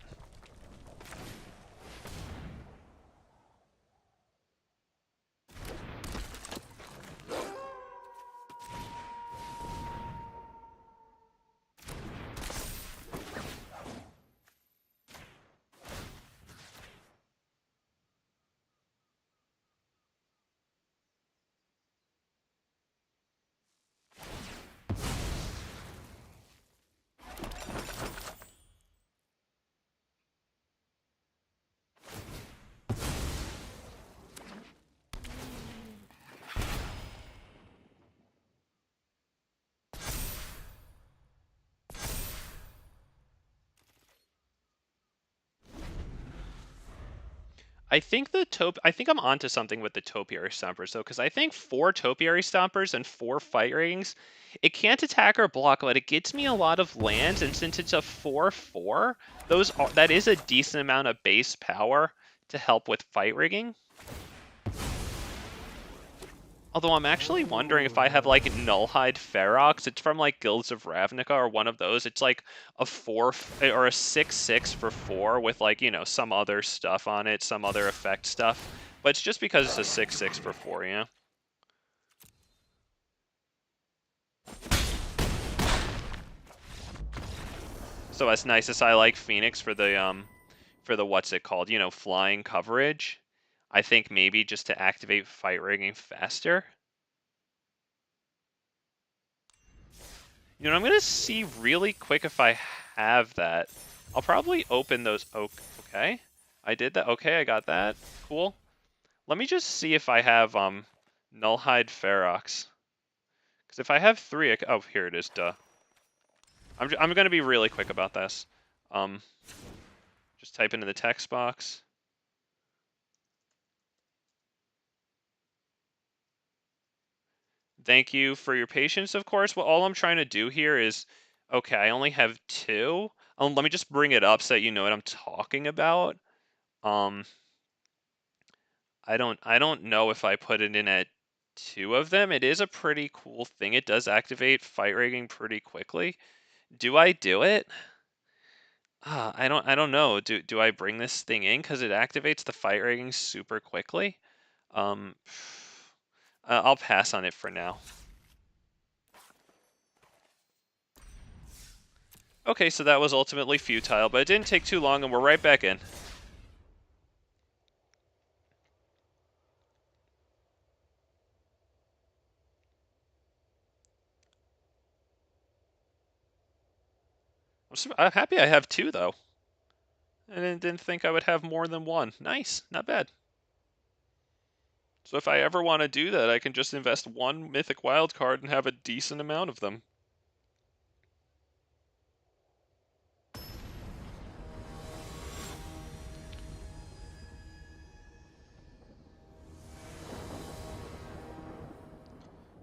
Speaker 1: I think I'm onto something with the Topiary Stompers though, because I think 4 Topiary Stompers and 4 Fight Rings, it can't attack or block, but it gets me a lot of lands, and since it's a 4/4, that is a decent amount of base power to help with fight rigging. Although I'm actually wondering if I have like Nullhide Ferox. It's from like Guilds of Ravnica or one of those. It's like a 4 or a 6/6 for 4 with like, you know, some other stuff on it, some other effect stuff. But it's just because it's a 6/6 for 4, you know? So as nice as I like Phoenix for the what's it called, you know, flying coverage, I think maybe just to activate fight rigging faster. You know, I'm gonna see really quick if I have that. I'll probably open those. Okay, I did that. Okay, I got that. Cool. Let me just see if I have Nullhide Ferox. Because if I have 3, oh, here it is. Duh. I'm gonna be really quick about this. Just type into the text box. Thank you for your patience, of course. Well, all I'm trying to do here is, okay, I only have 2. Let me just bring it up so that you know what I'm talking about. I don't know if I put it in at 2 of them. It is a pretty cool thing. It does activate fight rigging pretty quickly. Do I do it? I don't know. Do I bring this thing in because it activates the fight rigging super quickly? Um, I'll pass on it for now. Okay, so that was ultimately futile, but it didn't take too long, and we're right back in. I'm happy I have 2, though. I didn't think I would have more than 1. Nice, not bad. So if I ever want to do that, I can just invest 1 Mythic Wildcard and have a decent amount of them.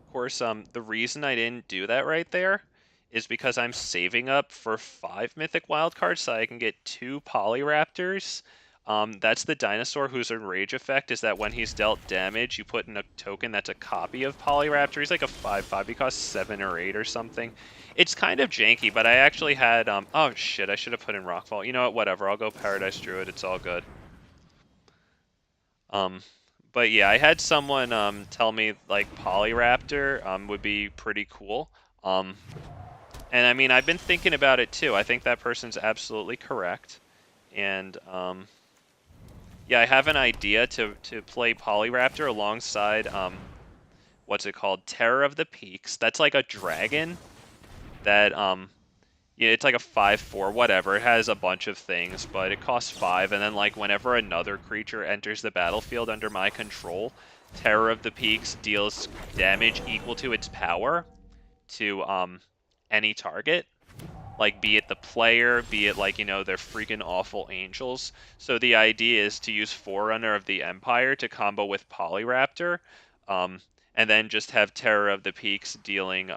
Speaker 1: Of course, the reason I didn't do that right there is because I'm saving up for 5 Mythic Wildcards so I can get 2 Polyraptors. That's the dinosaur whose enrage effect is that when he's dealt damage, you put in a token that's a copy of Polyraptor. He's like a 5/5. He costs 7 or 8 or something. It's kind of janky, but I actually had... oh, shit, I should have put in Rockfall. You know what, whatever. I'll go Paradise Druid. It's all good. But yeah, I had someone tell me like Polyraptor would be pretty cool. And I mean, I've been thinking about it too. I think that person's absolutely correct. And yeah, I have an idea to play Polyraptor alongside what's it called? Terror of the Peaks. That's like a dragon that yeah, it's like a 5/4, whatever. It has a bunch of things, but it costs 5, and then like whenever another creature enters the battlefield under my control, Terror of the Peaks deals damage equal to its power to any target. Like, be it the player, be it like, you know, they're freaking awful angels. So the idea is to use Forerunner of the Empire to combo with Polyraptor, and then just have Terror of the Peaks dealing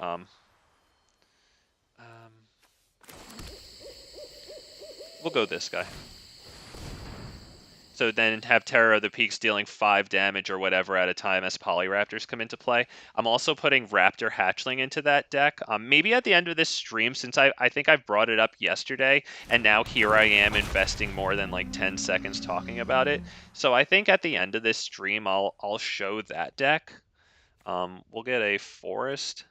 Speaker 1: we'll go this guy. So then have Terror of the Peaks dealing 5 damage or whatever at a time as Polyraptors come into play. I'm also putting Raptor Hatchling into that deck. Maybe at the end of this stream, since I think I brought it up yesterday, and now here I am investing more than like 10 seconds talking about it. So I think at the end of this stream, I'll show that deck. We'll get a Forest.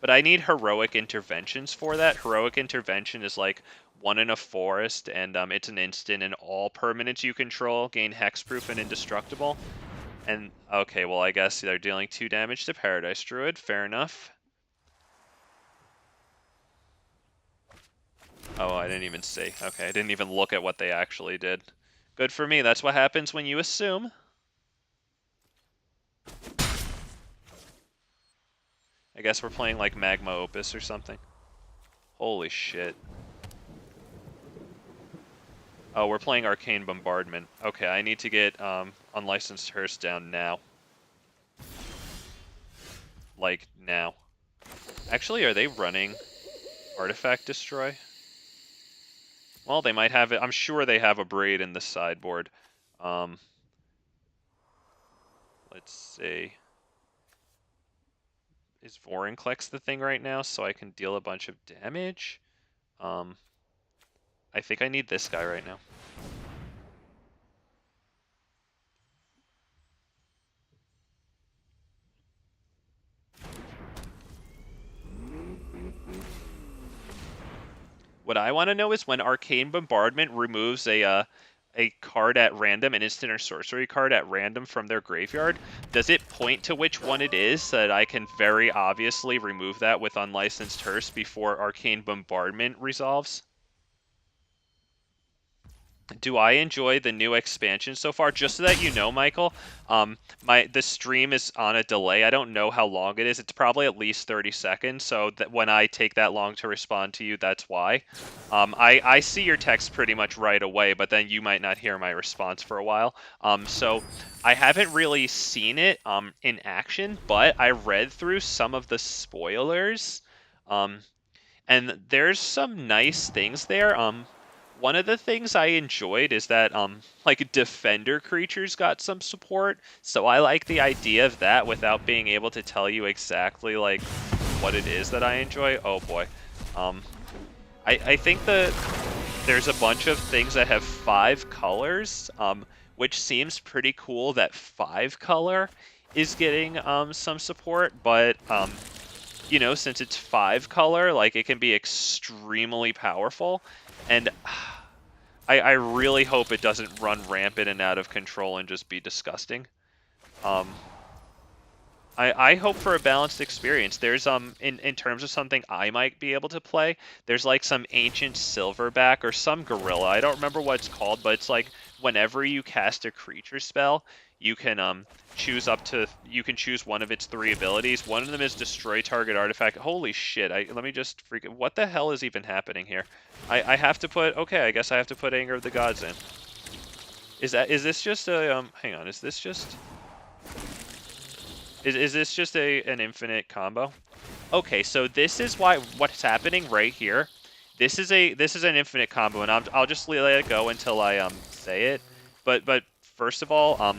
Speaker 1: But I need Heroic Interventions for that. Heroic Intervention is like 1 in a forest, and it's an instant, and all permanents you control gain hexproof and indestructible. And, okay, well, I guess they're dealing 2 damage to Paradise Druid. Fair enough. Oh, I didn't even see. Okay, I didn't even look at what they actually did. Good for me. That's what happens when you assume. I guess we're playing like Magma Opus or something. Holy shit. Oh, we're playing Arcane Bombardment. Okay, I need to get Unlicensed Hearse down now. Like, now. Actually, are they running Artifact Destroy? Well, they might have it. I'm sure they have a Braid in the sideboard. Let's see. Is Vorinclex the thing right now so I can deal a bunch of damage? I think I need this guy right now. What I want to know is when Arcane Bombardment removes a card at random, an instant or sorcery card at random from their graveyard, does it point to which one it is so that I can very obviously remove that with Unlicensed Hearse before Arcane Bombardment resolves? Do I enjoy the new expansion so far? Just so that you know, Michael, the stream is on a delay. I don't know how long it is. It's probably at least 30 seconds. So that when I take that long to respond to you, that's why. I see your text pretty much right away, but then you might not hear my response for a while. So I haven't really seen it in action, but I read through some of the spoilers, and there's some nice things there. One of the things I enjoyed is that like defender creatures got some support, so I like the idea of that without being able to tell you exactly like what it is that I enjoy. Oh boy. Um I think there's a bunch of things that have 5 colors, which seems pretty cool that 5 color is getting some support, but you know, since it's 5 color, like it can be extremely powerful, and I really hope it doesn't run rampant and out of control and just be disgusting. I hope for a balanced experience. There's in terms of something I might be able to play, there's like some ancient silverback or some gorilla. I don't remember what it's called, but it's like whenever you cast a creature spell, you can you can choose one of its 3 abilities. One of them is destroy target artifact. Holy shit, let me just freak what the hell is even happening here? I have to put okay, I guess I have to put Anger of the Gods in. Is this just a hang on, is this just is this just an infinite combo? Okay, so this is what's happening right here. This is an infinite combo, and I'll just let it go until I say it. But first of all,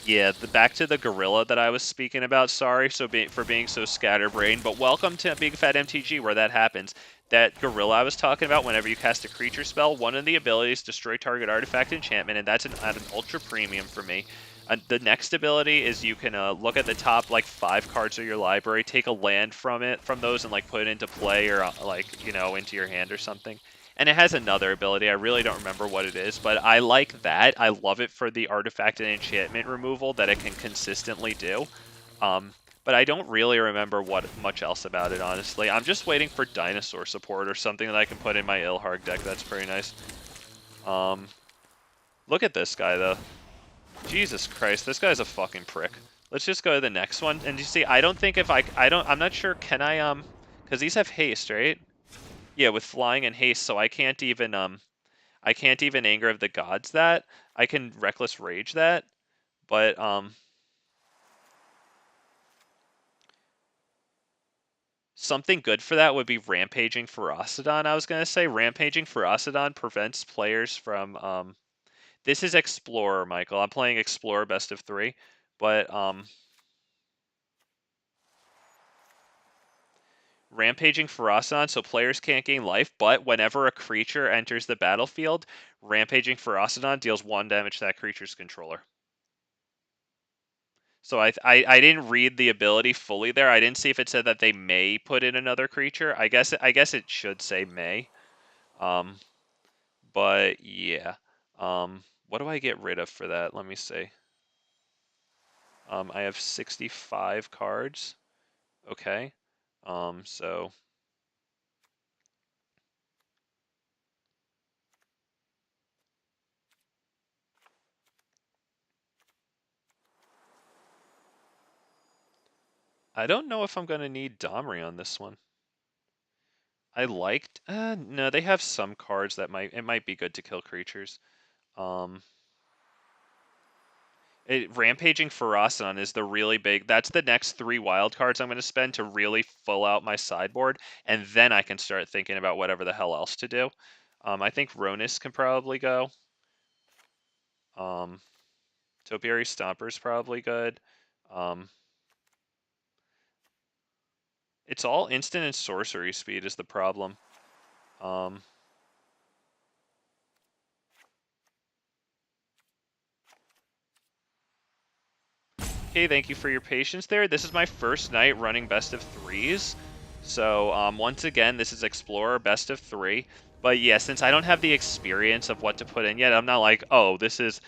Speaker 1: yeah, back to the gorilla that I was speaking about. Sorry for being so scatterbrained, but welcome to Big Fat MTG where that happens. That gorilla I was talking about, whenever you cast a creature spell, one of the abilities destroy target artifact enchantment, and that's at an ultra premium for me. The next ability is you can look at the top like 5 cards of your library, take a land from those, and like put it into play or like you know into your hand or something. And it has another ability. I really don't remember what it is, but I like that. I love it for the artifact and enchantment removal that it can consistently do. But I don't really remember much else about it, honestly. I'm just waiting for dinosaur support or something that I can put in my Ilharg deck. That's pretty nice. Look at this guy, though. Jesus Christ, this guy's a fucking prick. Let's just go to the next one. And you see, I don't think if I'm not sure, can I, because these have haste, right? Yeah, with flying and haste, so I can't even Anger of the Gods that. I can Reckless Rage that, but something good for that would be Rampaging Ferocidon. I was gonna say Rampaging Ferocidon prevents players from this is Explorer, Michael. I'm playing Explorer best of 3, but Rampaging Ferocidon, so players can't gain life, but whenever a creature enters the battlefield, Rampaging Ferocidon deals 1 damage to that creature's controller. So I didn't read the ability fully there. I didn't see if it said that they may put in another creature. I guess it should say may. Um, but yeah. What do I get rid of for that? Let me see. I have 65 cards. Okay. So I don't know if I'm gonna need Domri on this one. I liked no, they have some cards that might be good to kill creatures. Um Rampaging Ferocidon is the really big. That's the next 3 wild cards I'm going to spend to really fill out my sideboard, and then I can start thinking about whatever the hell else to do. I think Rhonas can probably go. Um, Topiary Stomper is probably good. Um, it's all instant and sorcery speed is the problem. Um, Okay, thank you for your patience there. This is my first night running best of 3s. So once again, this is Explorer best of 3. But yeah, since I don't have the experience of what to put in yet, I'm not like, oh, this is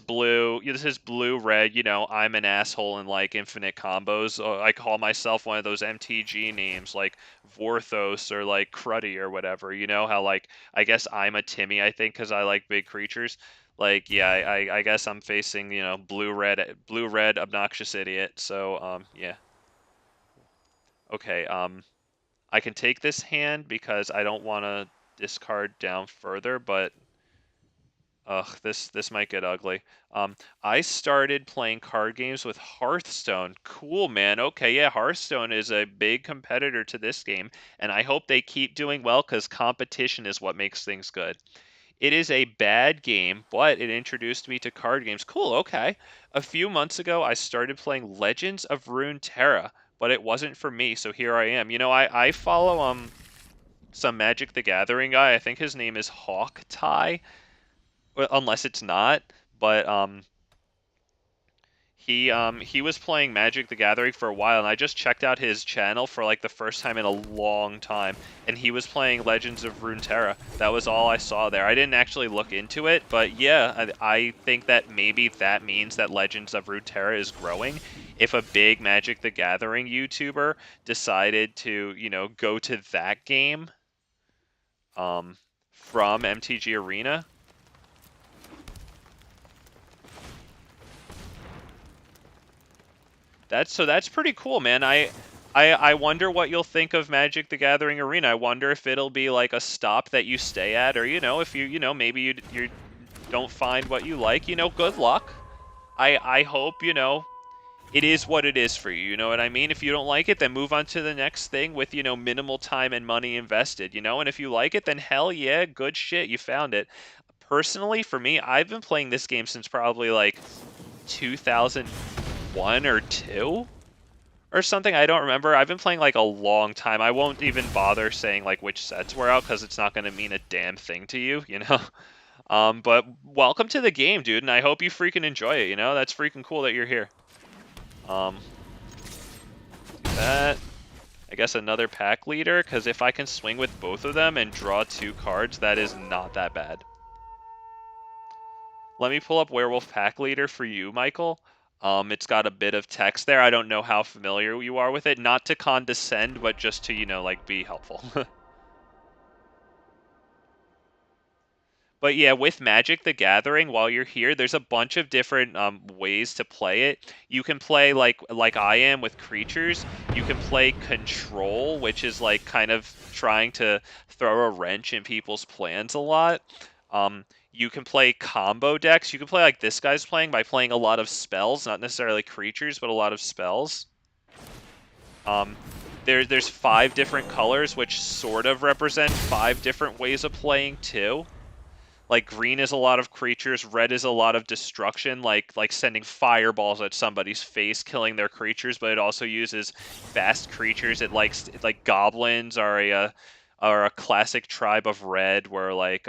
Speaker 1: blue, this is blue red. You know, I'm an asshole in like infinite combos. I call myself one of those MTG names like Vorthos or like Cruddy or whatever. You know how like I guess I'm a Timmy, I think, because I like big creatures. Like, yeah, I guess I'm facing, you know, blue red obnoxious idiot. So yeah. Okay, I can take this hand because I don't want to discard down further, but Ugh, this might get ugly. I started playing card games with Hearthstone. Cool, man. Okay, yeah, Hearthstone is a big competitor to this game, and I hope they keep doing well because competition is what makes things good. It is a bad game, but it introduced me to card games. Cool, okay. A few months ago, I started playing Legends of Runeterra, but it wasn't for me, so here I am. You know, I follow some Magic the Gathering guy. I think his name is Hawk Tie, unless it's not. But he was playing Magic the Gathering for a while, and I just checked out his channel for like the first time in a long time, and he was playing Legends of Runeterra. That was all I saw there. I didn't actually look into it, but yeah, I think that maybe that means that Legends of Runeterra is growing. If a big Magic the Gathering YouTuber decided to, you know, go to that game from MTG Arena. That's pretty cool, man. I wonder what you'll think of Magic the Gathering Arena. I wonder if it'll be like a stop that you stay at, or you know, if you know, maybe you don't find what you like. You know, good luck. I hope, you know, it is what it is for you. You know what I mean? If you don't like it, then move on to the next thing with, you know, minimal time and money invested. You know, and if you like it, then hell yeah, good shit, you found it. Personally, for me, I've been playing this game since probably like 2001 or 2 or something. I don't remember. I've been playing like a long time. I won't even bother saying like which sets were out because it's not going to mean a damn thing to you, you know? But welcome to the game, dude, and I hope you freaking enjoy it, you know? That's freaking cool that you're here. Do that. I guess another pack leader, because if I can swing with both of them and draw 2 cards, that is not that bad. Let me pull up Werewolf Pack Leader for you, Michael. It's got a bit of text there. I don't know how familiar you are with it. Not to condescend, but just to, you know, like, be helpful. But yeah, with Magic the Gathering, while you're here, there's a bunch of different ways to play it. You can play like I am with creatures. You can play Control, which is like kind of trying to throw a wrench in people's plans a lot. You can play combo decks. You can play like this guy's playing by playing a lot of spells, not necessarily creatures, but a lot of spells. There's 5 different colors, which sort of represent 5 different ways of playing too. Like green is a lot of creatures, red is a lot of destruction, like sending fireballs at somebody's face, killing their creatures. But it also uses fast creatures. It likes like goblins are a classic tribe of red, where like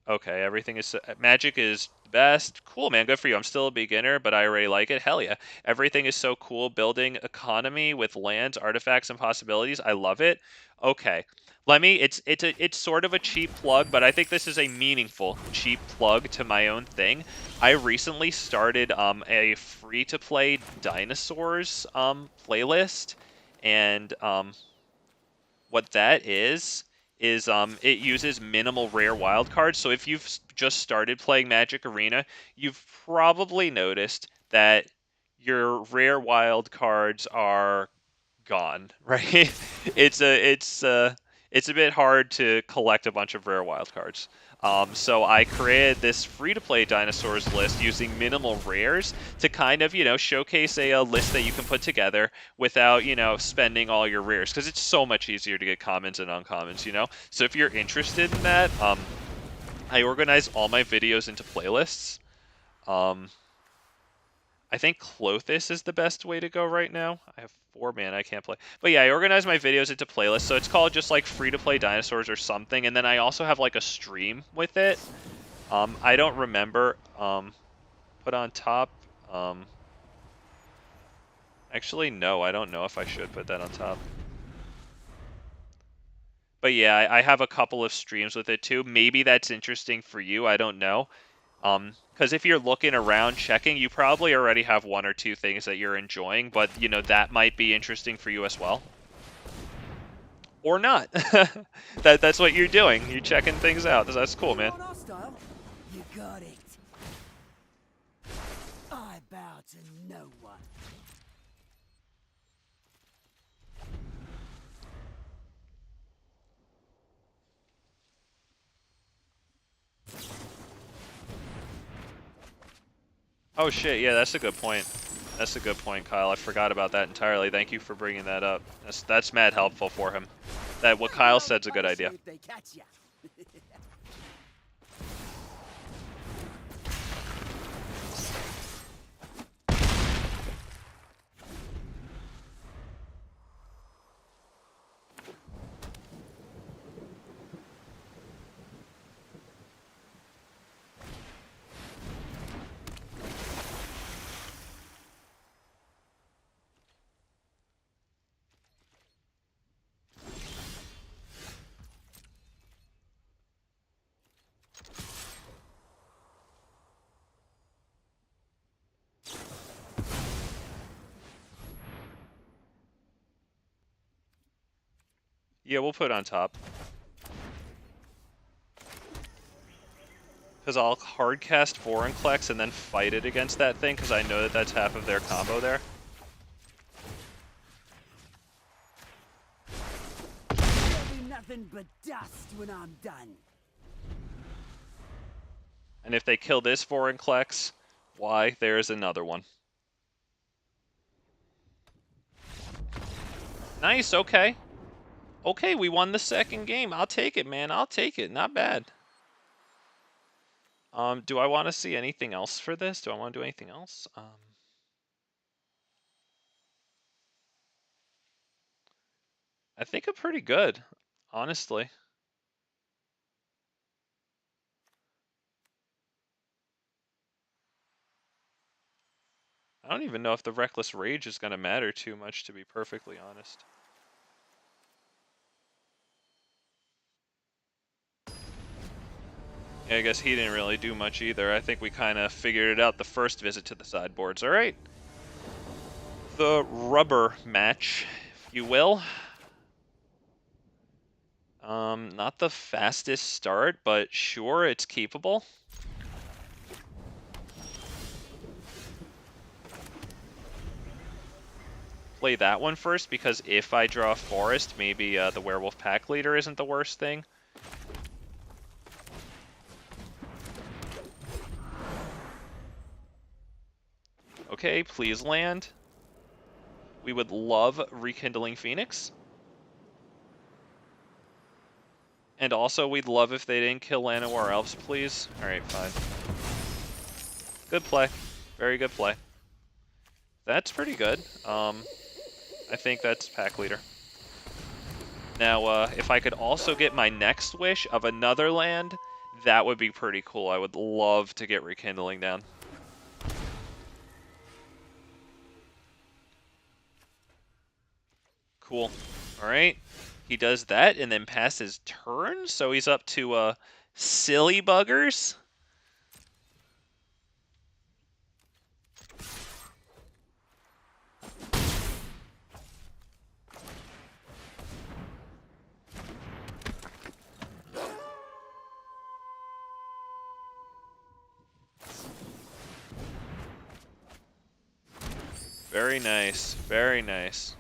Speaker 1: okay, everything is magic is best. Cool, man. Good for you. I'm still a beginner, but I already like it. Hell yeah. Everything is so cool. Building economy with lands, artifacts, and possibilities. I love it. Okay. It's sort of a cheap plug, but I think this is a meaningful cheap plug to my own thing. I recently started a free to play dinosaurs playlist, and what that is it uses minimal rare wildcards. So if you've just started playing Magic Arena, you've probably noticed that your rare wildcards are gone, right? It's a bit hard to collect a bunch of rare wildcards. So I created this free-to-play dinosaurs list using minimal rares to kind of, you know, showcase a list that you can put together without, you know, spending all your rares, because it's so much easier to get commons and uncommons, you know? So if you're interested in that, I organize all my videos into playlists. Um, I think Clothis is the best way to go right now. I have 4 mana, I can't play. But yeah, I organize my videos into playlists, so it's called just like free-to-play dinosaurs or something, and then I also have like a stream with it. I don't remember. Put on top. Actually, no, I don't know if I should put that on top. But yeah, I have a couple of streams with it too. Maybe that's interesting for you, I don't know. Because if you're looking around checking, you probably already have 1 or 2 things that you're enjoying, but you know that might be interesting for you as well, or not. That's what you're doing. You're checking things out. That's cool, man.
Speaker 2: You got it. I bow to no one.
Speaker 1: Oh shit, yeah, that's a good point. That's a good point, Kyle. I forgot about that entirely. Thank you for bringing that up. That's mad helpful for him. That what Kyle said's a good idea.
Speaker 2: If they catch ya.
Speaker 1: Yeah, we'll put it on top. Because I'll hardcast Vorinclex and then fight it against that thing, because I know that that's half of their combo there.
Speaker 2: There'll be nothing but dust when I'm done.
Speaker 1: And if they kill this Vorinclex, why, there's another one. Nice, okay. Okay, we won the second game. I'll take it, man. I'll take it. Not bad. Do I want to see anything else for this? Do I want to do anything else? I think I'm pretty good, honestly. I don't even know if the Reckless Rage is going to matter too much, to be perfectly honest. Yeah, I guess he didn't really do much either. I think we kind of figured it out the first visit to the sideboards. All right. The rubber match, if you will. Not the fastest start, but sure, it's keepable. Play that one first, because if I draw a forest, maybe the Werewolf pack leader isn't the worst thing. Okay, please land. We would love Rekindling Phoenix. And also, we'd love if they didn't kill Llanowar Elves, please. Alright, fine. Good play. Very good play. That's pretty good. I think that's pack leader. Now, if I could also get my next wish of another land, that would be pretty cool. I would love to get Rekindling down. Cool. Alright. He does that and then passes turn, so he's up to silly buggers. Very nice. Very nice.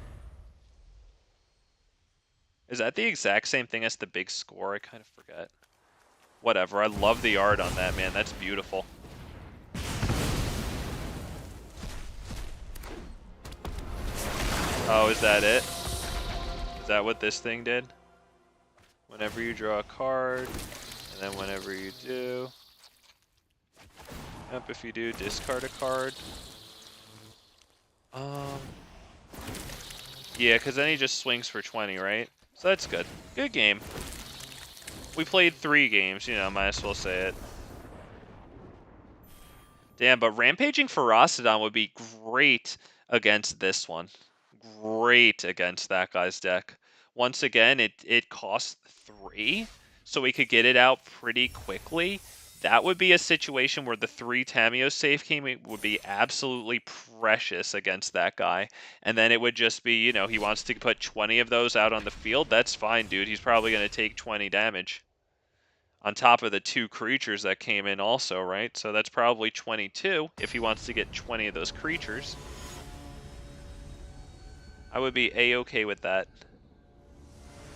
Speaker 1: Is that the exact same thing as the big score? I kind of forget. Whatever. I love the art on that, man. That's beautiful. Oh, is that it? Is that what this thing did? Whenever you draw a card, and then whenever you do... Yep, if you do, discard a card. Yeah, because then he just swings for 20, right? So that's good. Good game. We played 3 games, you know, might as well say it. Damn, but Rampaging Ferocidon would be great against this one. Great against that guy's deck. Once again, it costs 3, so we could get it out pretty quickly. That would be a situation where the 3 Tamiyo safe game would be absolutely precious against that guy. And then it would just be, you know, he wants to put 20 of those out on the field. That's fine, dude. He's probably going to take 20 damage. On top of the 2 creatures that came in also, right? So that's probably 22 if he wants to get 20 of those creatures. I would be a-okay with that.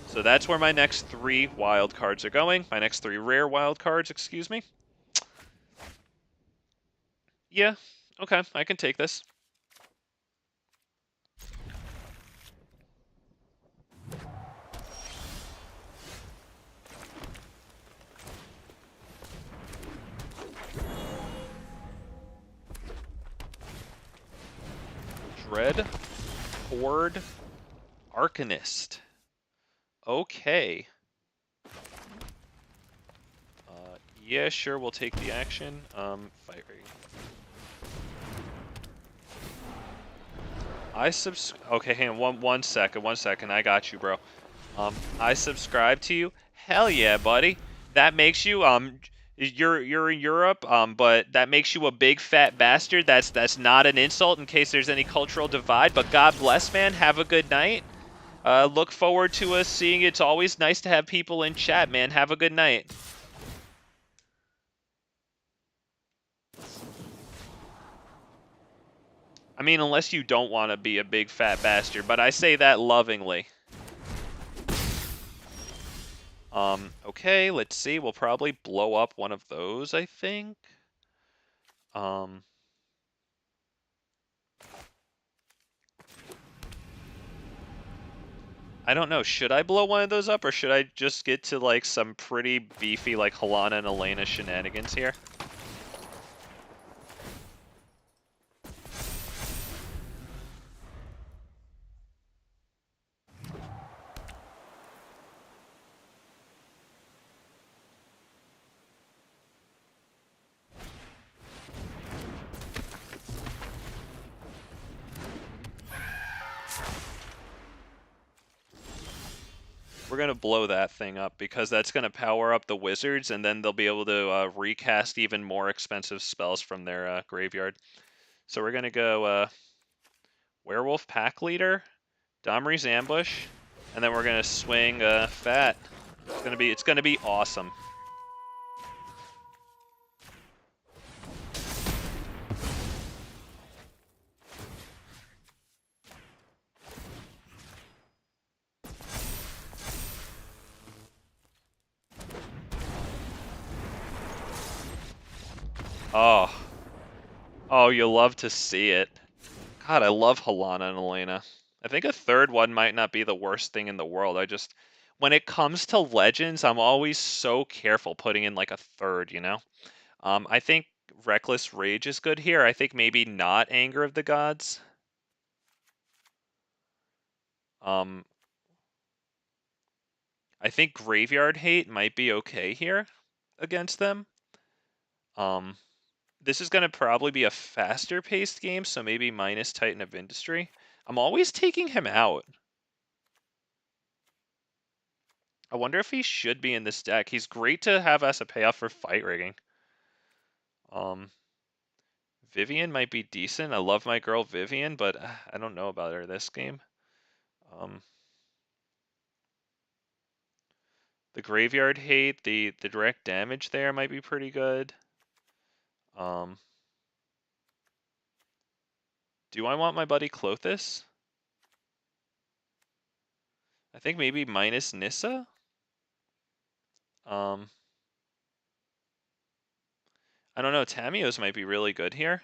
Speaker 1: So that's where my next 3 wild cards are going. My next 3 rare wild cards, excuse me. Yeah, Okay, I can take this. Dread Horde Arcanist. Okay. Yeah, sure, we'll take the action. Fight rate. Okay, hang on, one second. I got you, bro. I subscribe to you. Hell yeah, buddy. That makes you you're in Europe, but that makes you a big fat bastard. That's not an insult in case there's any cultural divide. But God bless, man. Have a good night. Look forward to us seeing you. It's always nice to have people in chat, man. Have a good night. I mean, unless you don't want to be a big fat bastard, but I say that lovingly. Okay, let's see. We'll probably blow up one of those, I think. I don't know. Should I blow one of those up, or should I just get to, like, some pretty beefy, like, Halana and Alena shenanigans here? We're going to blow that thing up, because that's going to power up the wizards, and then they'll be able to recast even more expensive spells from their graveyard. So we're going to go Werewolf Pack Leader, Domri's Ambush, and then we're going to swing Fat. It's going to be awesome. Oh, you'll love to see it. God, I love Halana and Alena. I think a third one might not be the worst thing in the world. When it comes to Legends, I'm always so careful putting in like a third, you know? I think Reckless Rage is good here. I think maybe not Anger of the Gods. I think Graveyard Hate might be okay here against them. This is going to probably be a faster paced game, so maybe minus Titan of Industry. I'm always taking him out. I wonder if he should be in this deck. He's great to have as a payoff for fight rigging. Vivien might be decent. I love my girl Vivien, but I don't know about her this game. The Graveyard Hate, the direct damage there might be pretty good. Do I want my buddy Clothis? I think maybe minus Nissa? I don't know. Tamiyo's might be really good here.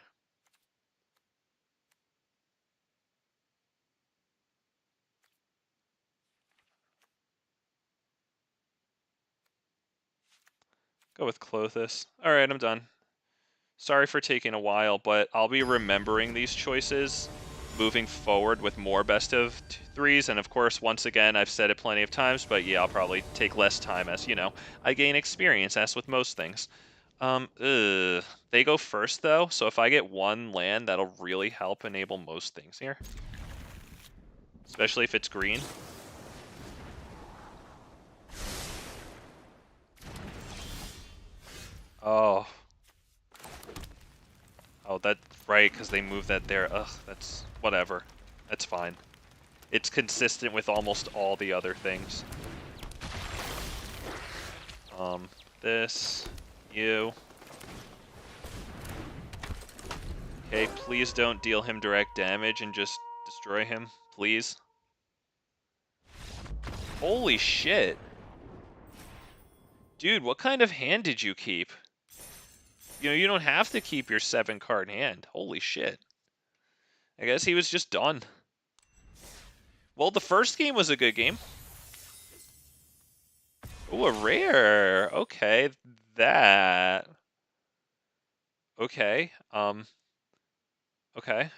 Speaker 1: Go with Clothis. All right, I'm done. Sorry for taking a while, but I'll be remembering these choices moving forward with more best of threes. And of course, once again, I've said it plenty of times, but yeah, I'll probably take less time as, you know, I gain experience, as with most things. They go first though, so if I get one land, that'll really help enable most things here. Especially if it's green. Oh. Oh, that's right, because they moved that there. Ugh, that's whatever. That's fine. It's consistent with almost all the other things. This, you. Okay, please don't deal him direct damage and just destroy him, please. Holy shit. Dude, what kind of hand did you keep? You know, you don't have to keep your 7-card hand. Holy shit. I guess he was just done. Well, the first game was a good game. Oh, a rare. Okay, that. Okay. Okay.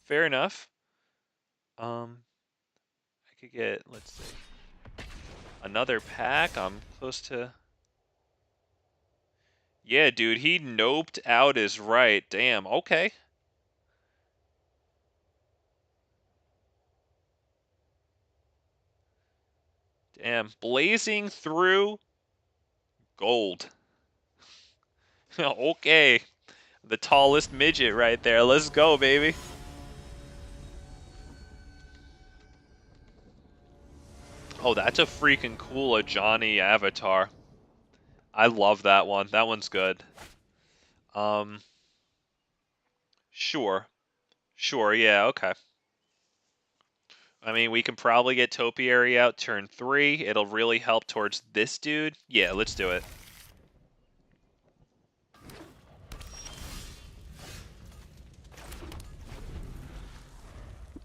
Speaker 1: Fair enough. I could get, let's see, another pack. I'm close to. Yeah, dude, he noped out his right. Damn. Okay. Damn. Blazing through gold. Okay. The tallest midget right there. Let's go, baby. Oh, that's a freaking cool Ajani avatar. I love that one. That one's good. Sure. Sure, yeah, okay. I mean, we can probably get Topiary out turn 3. It'll really help towards this dude. Yeah, let's do it.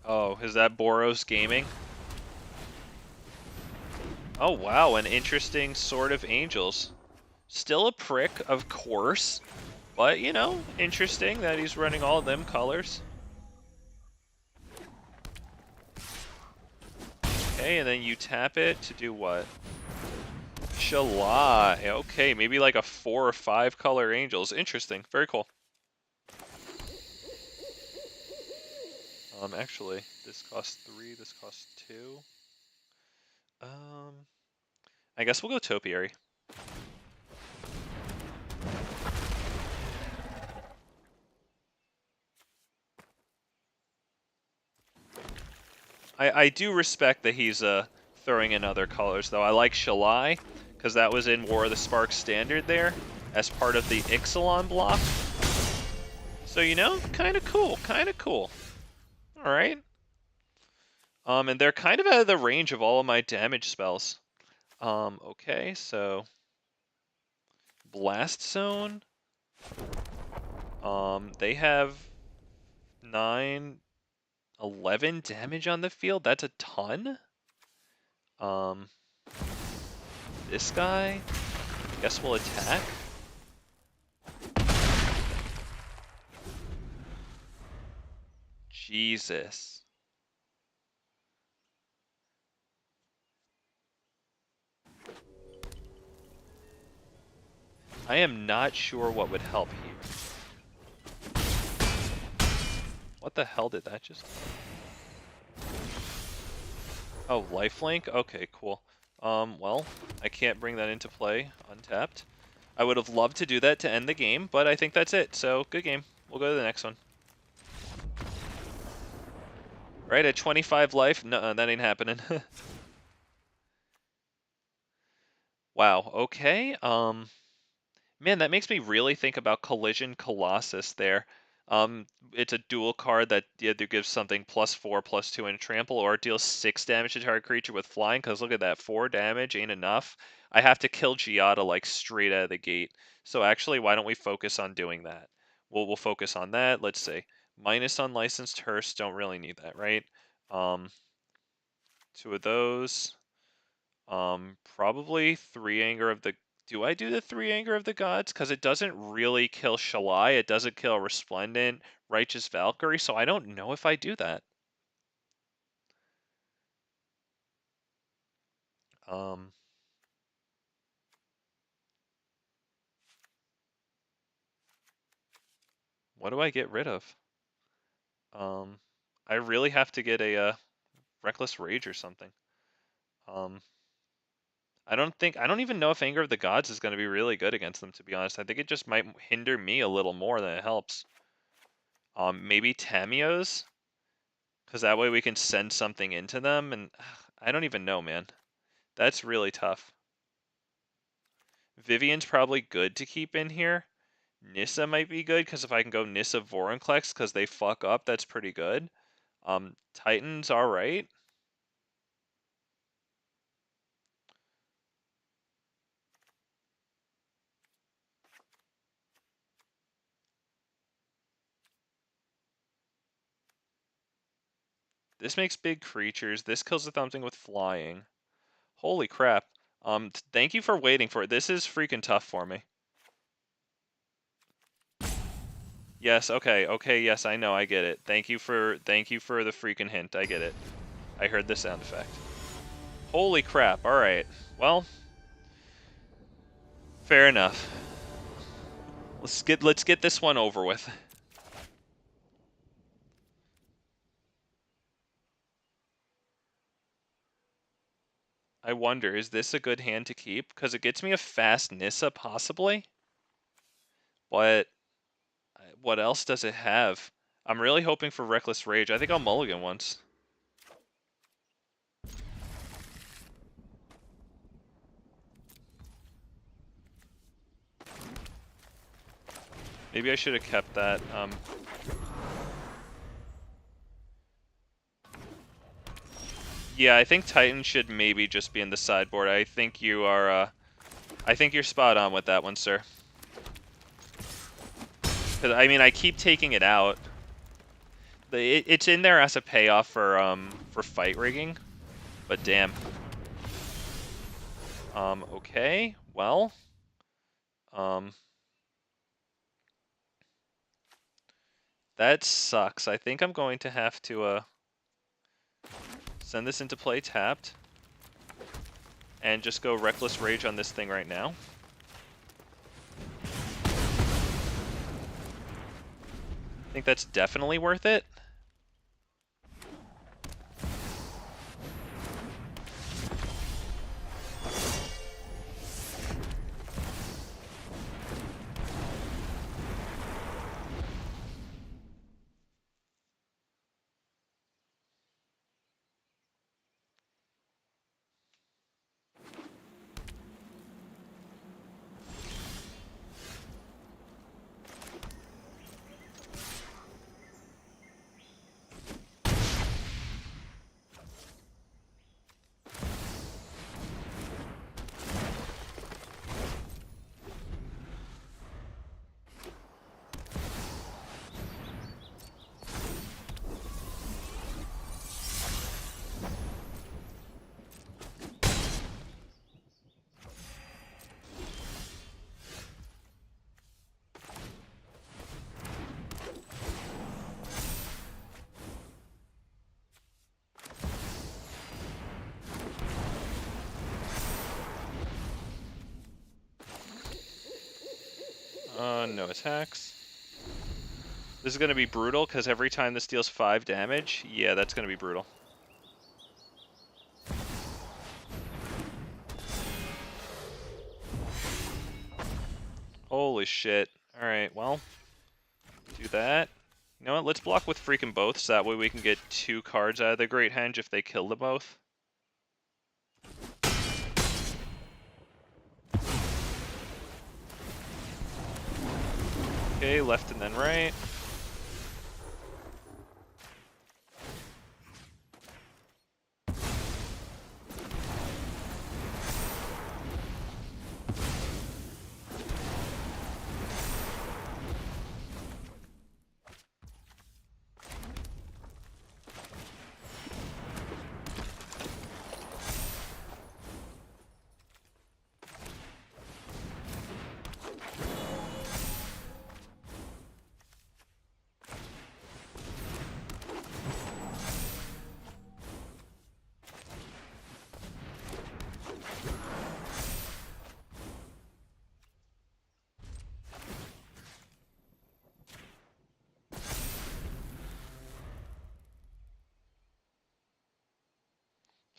Speaker 1: Oh, is that Boros Gaming? Oh, wow, an interesting Sword of Angels. Still a prick, of course. But, you know, interesting that he's running all of them colors. Okay, and then you tap it to do what? Shalai. Okay, maybe like a 4 or 5 color Angels. Interesting. Very cool. Actually, this costs 3, this costs 2. I guess we'll go Topiary. I do respect that he's throwing in other colors, though. I like Shalai, because that was in War of the Sparks Standard there, as part of the Ixalan block. So, you know, kind of cool, kind of cool. Alright. And they're kind of out of the range of all of my damage spells. Okay, so... Blast Zone. They have 9, 11 damage on the field. That's a ton. This guy, guess we'll attack. Jesus. I am not sure what would help here. What the hell did that just... Oh, lifelink? Okay, cool. Well, I can't bring that into play untapped. I would have loved to do that to end the game, but I think that's it. So, good game. We'll go to the next one. Right, at 25 life? No, that ain't happening. Wow, okay. Man, that makes me really think about Collision Colossus there. It's a dual card that either gives something +4/+2 and trample, or it deals 6 damage to target creature with flying, because look at that, 4 damage ain't enough. I have to kill Giada like straight out of the gate. So actually, why don't we focus on doing that? We'll focus on that. Let's see. Minus unlicensed hearse, don't really need that, right? 2 of those. Probably 3 Anger of the... Do I do the 3 Anger of the Gods? Because it doesn't really kill Shalai, it doesn't kill Resplendent, Righteous Valkyrie, so I don't know if I do that. What do I get rid of? I really have to get a Reckless Rage or something. I don't even know if Anger of the Gods is going to be really good against them, to be honest. I think it just might hinder me a little more than it helps. Maybe Tamiyo's? Because that way we can send something into them, and I don't even know, man. That's really tough. Vivien's probably good to keep in here. Nissa might be good, because if I can go Nissa Vorinclex, because they fuck up, that's pretty good. Titan's alright. This makes big creatures. This kills something with flying. Holy crap. Thank you for waiting for it. This is freaking tough for me. Yes, okay, yes, I know, I get it. Thank you for the freaking hint. I get it. I heard the sound effect. Holy crap. All right. Well, fair enough. Let's get this one over with. I wonder, is this a good hand to keep? Because it gets me a fast Nissa, possibly. But what else does it have? I'm really hoping for Reckless Rage. I think I'll mulligan once. Maybe I should have kept that. Yeah, I think Titan should maybe just be in the sideboard. I think you are, I think you're spot on with that one, sir. Because, I mean, I keep taking it out. It's in there as a payoff for fight rigging, but damn. Okay, well, that sucks. I think I'm going to have to, send this into play tapped, and just go Reckless Rage on this thing right now. I think that's definitely worth it. No attacks. This is going to be brutal, because every time this deals 5 damage, yeah, that's going to be brutal. Holy shit. Alright, well, do that. You know what, let's block with freaking both, so that way we can get 2 cards out of the Great Henge if they kill them both. Okay, left and then right.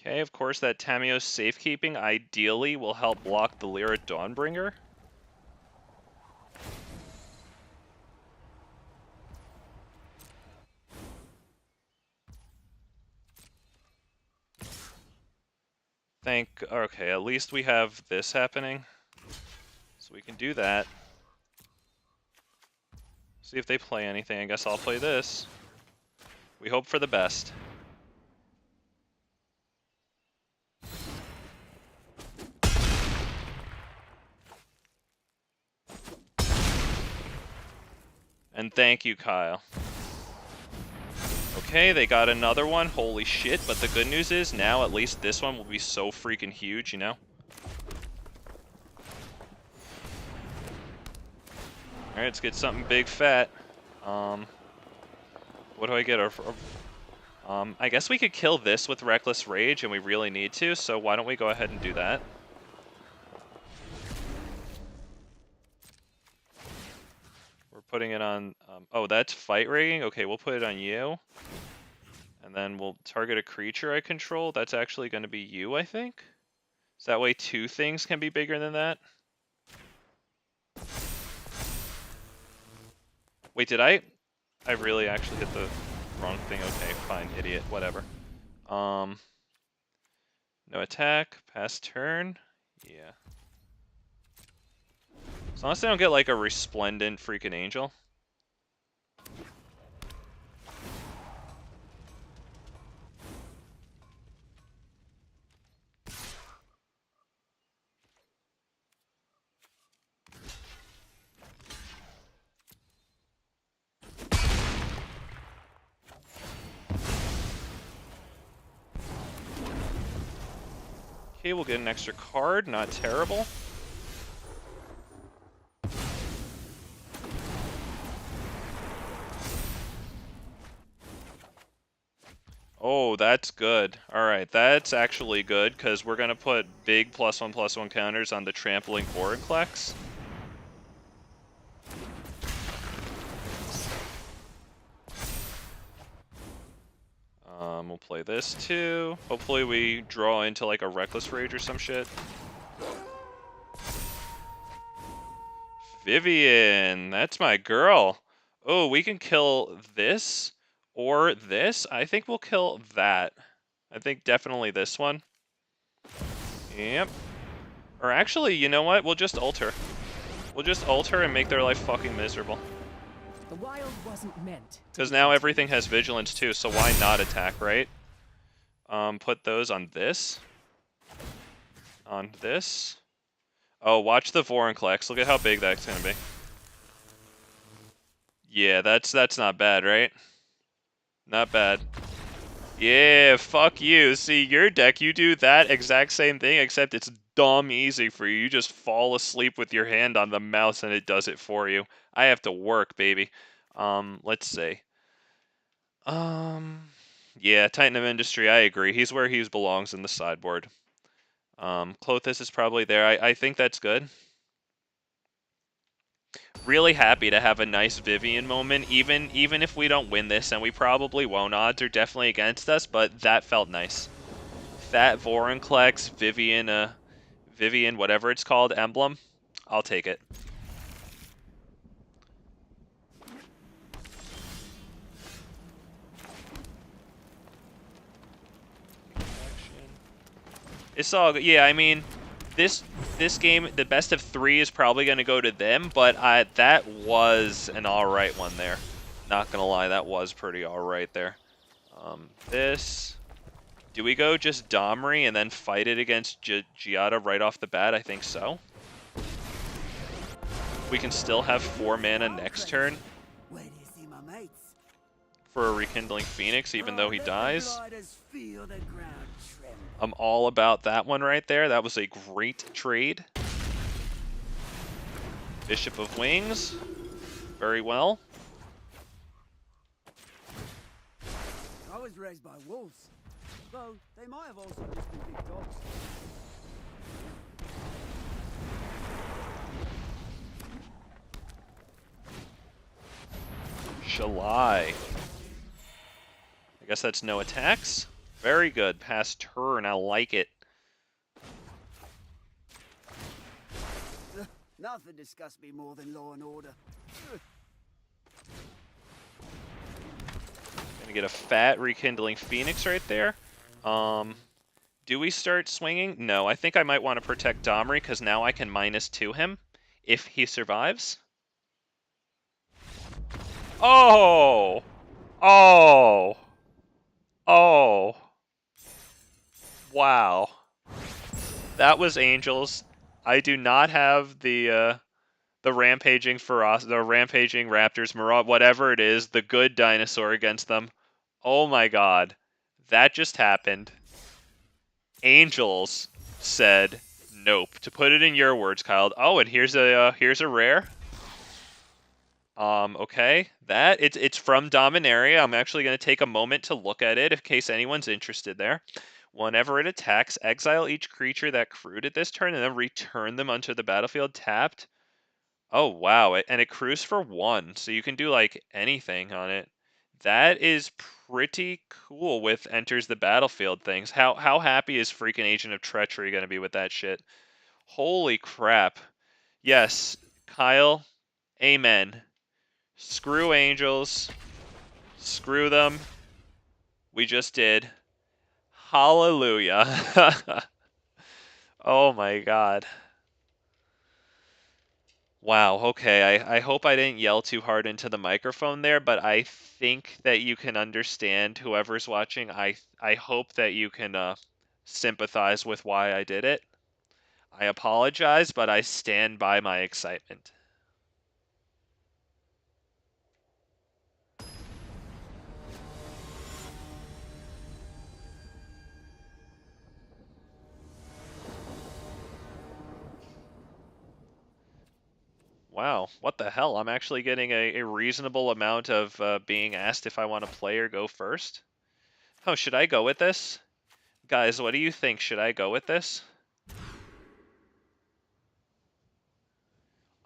Speaker 1: Okay, of course that Tamiyo's safekeeping ideally will help block the Lyra Dawnbringer. Okay, at least we have this happening. So we can do that. See if they play anything. I guess I'll play this. We hope for the best. And thank you, Kyle. Okay, they got another one. Holy shit. But the good news is now at least this one will be so freaking huge, you know? Alright, let's get something big fat. What do I get? I guess we could kill this with Reckless Rage, and we really need to, so why don't we go ahead and do that? We're putting it on... oh, that's fight rigging? Okay, we'll put it on you. And then we'll target a creature I control. That's actually going to be you, I think? So that way 2 things can be bigger than that. Wait, did I really actually hit the wrong thing? Okay, fine, idiot, whatever. No attack, pass turn. Yeah. As long as they don't get like a resplendent freaking angel. Okay, we'll get an extra card, not terrible. Oh, that's good. Alright, that's actually good, because we're going to put big +1/+1 counters on the trampling Vorinclex. We'll play this too. Hopefully we draw into like a Reckless Rage or some shit. Vivien, that's my girl. Oh, we can kill this or this. I think we'll kill that. I think definitely this one. Yep. Or actually, you know what? We'll just ult her. We'll just ult her and make their life fucking miserable.
Speaker 2: The wild wasn't meant.
Speaker 1: Because now everything has vigilance too, so why not attack, right? Put those on this. On this. Oh, watch the Vorinclex. Look at how big that's gonna be. Yeah, that's not bad, right? Not bad. Yeah, fuck you. See, your deck, you do that exact same thing, except it's dumb easy for you. You just fall asleep with your hand on the mouse and it does it for you. I have to work, baby. Let's see. Yeah, Titan of Industry, I agree. He's where he belongs in the sideboard. Clothis is probably there. I think that's good. Really happy to have a nice Vivien moment, even if we don't win this, and we probably won't. Odds are definitely against us, but that felt nice. Fat Vorinclex, Vivien, whatever it's called, emblem. I'll take it. It's all good. Yeah, I mean, this game, the best of 3 is probably going to go to them, but that was an alright one there. Not going to lie, that was pretty alright there. This... Do we go just Domri and then fight it against Giada right off the bat? I think so. We can still have 4 mana next turn for a Rekindling Phoenix, even though he dies. I'm all about that one right there. That was a great trade. Bishop of Wings. Very well.
Speaker 2: I was raised by wolves, though they might have also just been big dogs.
Speaker 1: Shalai. I guess that's no attacks. Very good. Pass turn. I like it.
Speaker 2: Nothing disgusts me more than law and order.
Speaker 1: Gonna get a fat Rekindling Phoenix right there. Do we start swinging? No, I think I might want to protect Domri because now I can -2 him if he survives. Oh! Oh! Oh! Wow. That was Angels. I do not have the Rampaging Raptors, Marauder, whatever it is, the good dinosaur against them. Oh my god. That just happened. Angels said nope. To put it in your words, Kyle. Oh, and here's a rare. Okay. It's from Dominaria. I'm actually going to take a moment to look at it in case anyone's interested there. Whenever it attacks, exile each creature that crewed it this turn and then return them onto the battlefield tapped. Oh wow, and it crews for 1, so you can do like anything on it. That is pretty cool with enters the battlefield things. How happy is freaking Agent of Treachery going to be with that shit? Holy crap. Yes, Kyle, amen. Screw angels. Screw them. We just did. Hallelujah. Oh my god. Wow, okay. I hope I didn't yell too hard into the microphone there, but I think that you can understand, whoever's watching. I hope that you can sympathize with why I did it. I apologize, but I stand by my excitement. Wow, what the hell? I'm actually getting a reasonable amount of being asked if I want to play or go first. Oh, should I go with this? Guys, what do you think? Should I go with this?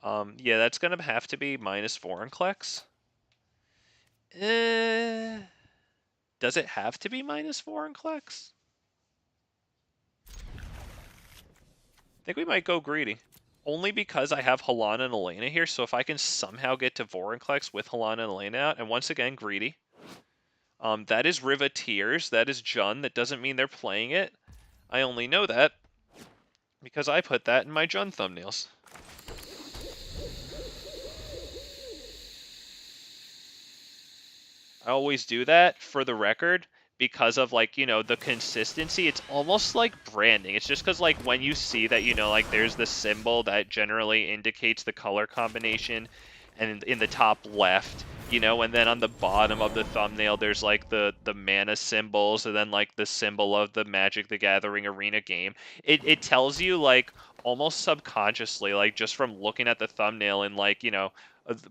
Speaker 1: Yeah, that's gonna have to be minus Vorinclex. Does it have to be minus Vorinclex? I think we might go greedy. Only because I have Halana and Alena here, so if I can somehow get to Vorinclex with Halana and Alena out, and once again, greedy. That is Riveteers, that is Jun, that doesn't mean they're playing it. I only know that because I put that in my Jun thumbnails. I always do that for the record because of, like, you know, the consistency. It's almost like branding. It's just because, like, when you see that, you know, like, there's the symbol that generally indicates the color combination, and in the top left, you know, and then on the bottom of the thumbnail there's like the mana symbols, and then like the symbol of the Magic the Gathering arena game. It tells you, like, almost subconsciously, like, just from looking at the thumbnail in, like, you know,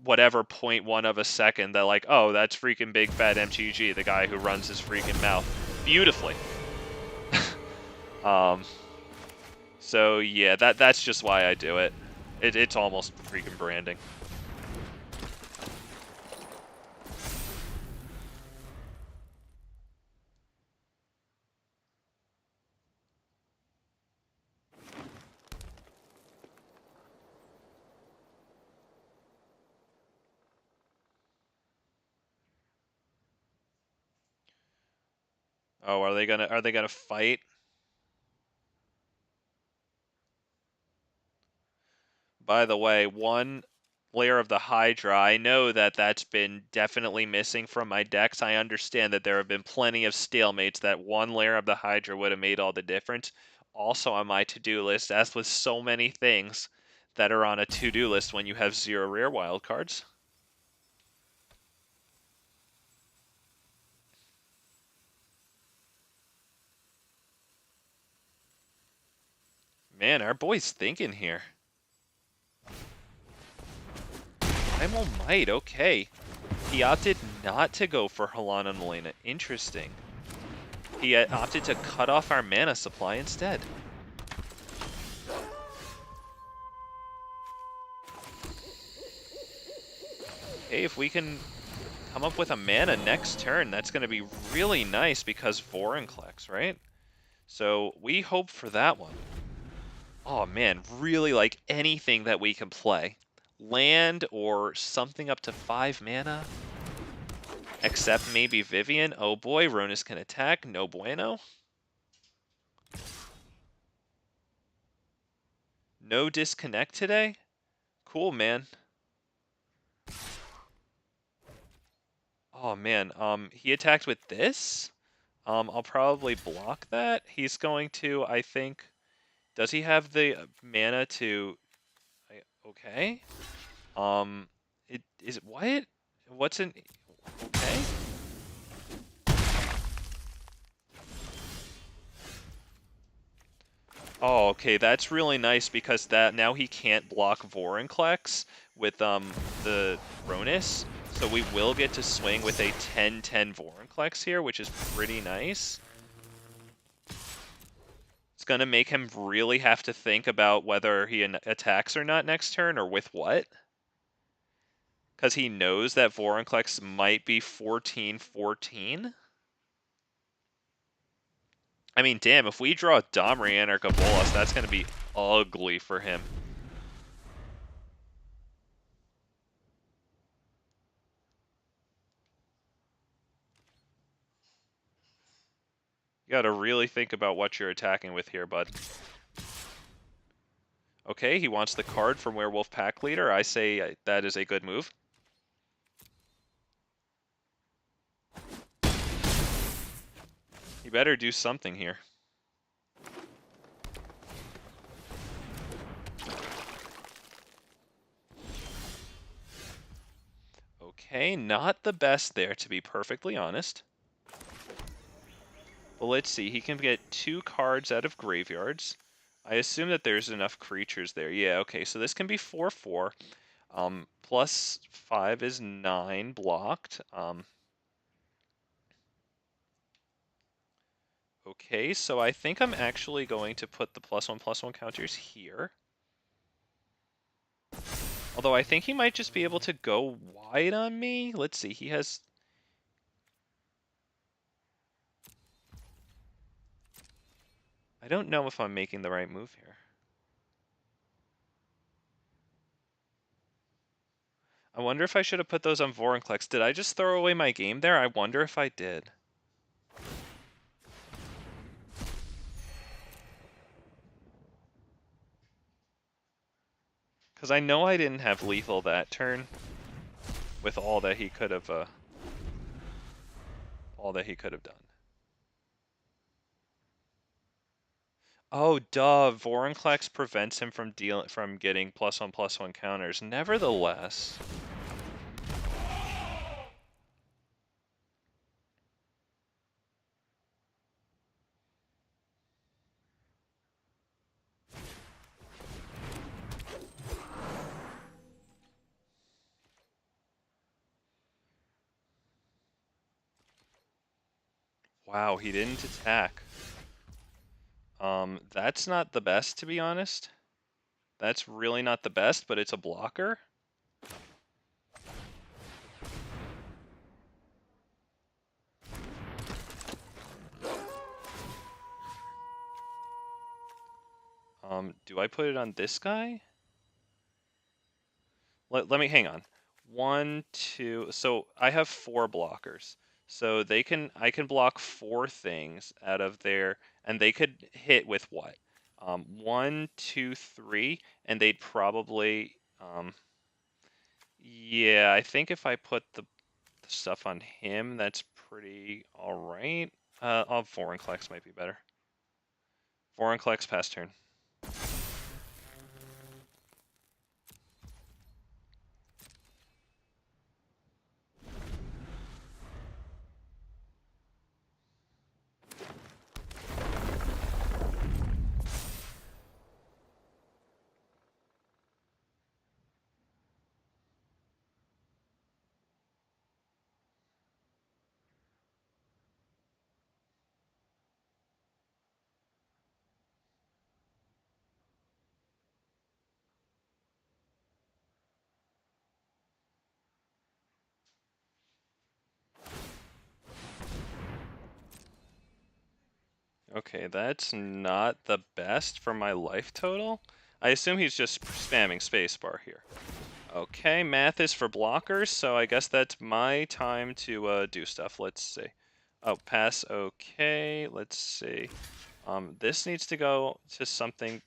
Speaker 1: whatever 0.1 of a second, that, like, oh, that's freaking big fat MTG, the guy who runs his freaking mouth beautifully. So yeah, that's just why I do it. It's almost freaking branding. Oh, are they gonna fight? By the way, one layer of the Hydra, I know that that's been definitely missing from my decks. I understand that there have been plenty of stalemates that one layer of the Hydra would have made all the difference. Also on my to-do list, as with so many things that are on a to-do list when you have 0 rare wildcards. Man, our boy's thinking here. Primal Might, okay. He opted not to go for Halana and Alena. Interesting. He opted to cut off our mana supply instead. Okay, if we can come up with a mana next turn, that's going to be really nice because Vorinclex, right? So we hope for that one. Oh man, really like anything that we can play. Land or something up to 5 mana. Except maybe Vivien. Oh boy, Rhonas can attack. No bueno. No disconnect today? Cool, man. Oh man, he attacked with this? I'll probably block that. He's going to, I think... Does he have the mana to... Okay. It is what? What's an... Okay. Oh, okay, that's really nice because that now he can't block Vorinclex with the Rhonas, so we will get to swing with a 10-10 Vorinclex here, which is pretty nice. It's gonna make him really have to think about whether he attacks or not next turn, or with what. Because he knows that Vorinclex might be 14-14. I mean, damn, if we draw Domri, Anarch, Bolas, that's gonna be ugly for him. You gotta really think about what you're attacking with here, bud. Okay, he wants the card from Werewolf Pack Leader. I say that is a good move. You better do something here. Okay, not the best there, to be perfectly honest. But let's see, he can get 2 cards out of graveyards. I assume that there's enough creatures there. Yeah, okay, so this can be 4/4. Plus 5 is 9 blocked. Okay, so I think I'm actually going to put the +1/+1 counters here. Although I think he might just be able to go wide on me. Let's see, he has... I don't know if I'm making the right move here. I wonder if I should have put those on Vorinclex. Did I just throw away my game there? I wonder if I did. Because I know I didn't have lethal that turn with all that he could have done. Oh, duh, Vorinclex prevents him from getting +1/+1 counters. Nevertheless. Wow, he didn't attack. That's not the best, to be honest. That's really not the best, but it's a blocker. Do I put it on this guy? Let me hang on. 1, 2. So I have 4 blockers. So I can block 4 things out of there, and they could hit with what? 1, 2, 3, and they'd probably yeah, I think if I put the stuff on him, that's pretty alright. Vorinclex might be better. Vorinclex pass turn. Okay, that's not the best for my life total. I assume he's just spamming spacebar here. Okay, math is for blockers, so I guess that's my time to do stuff. Let's see. Oh, pass, okay, let's see. This needs to go to something...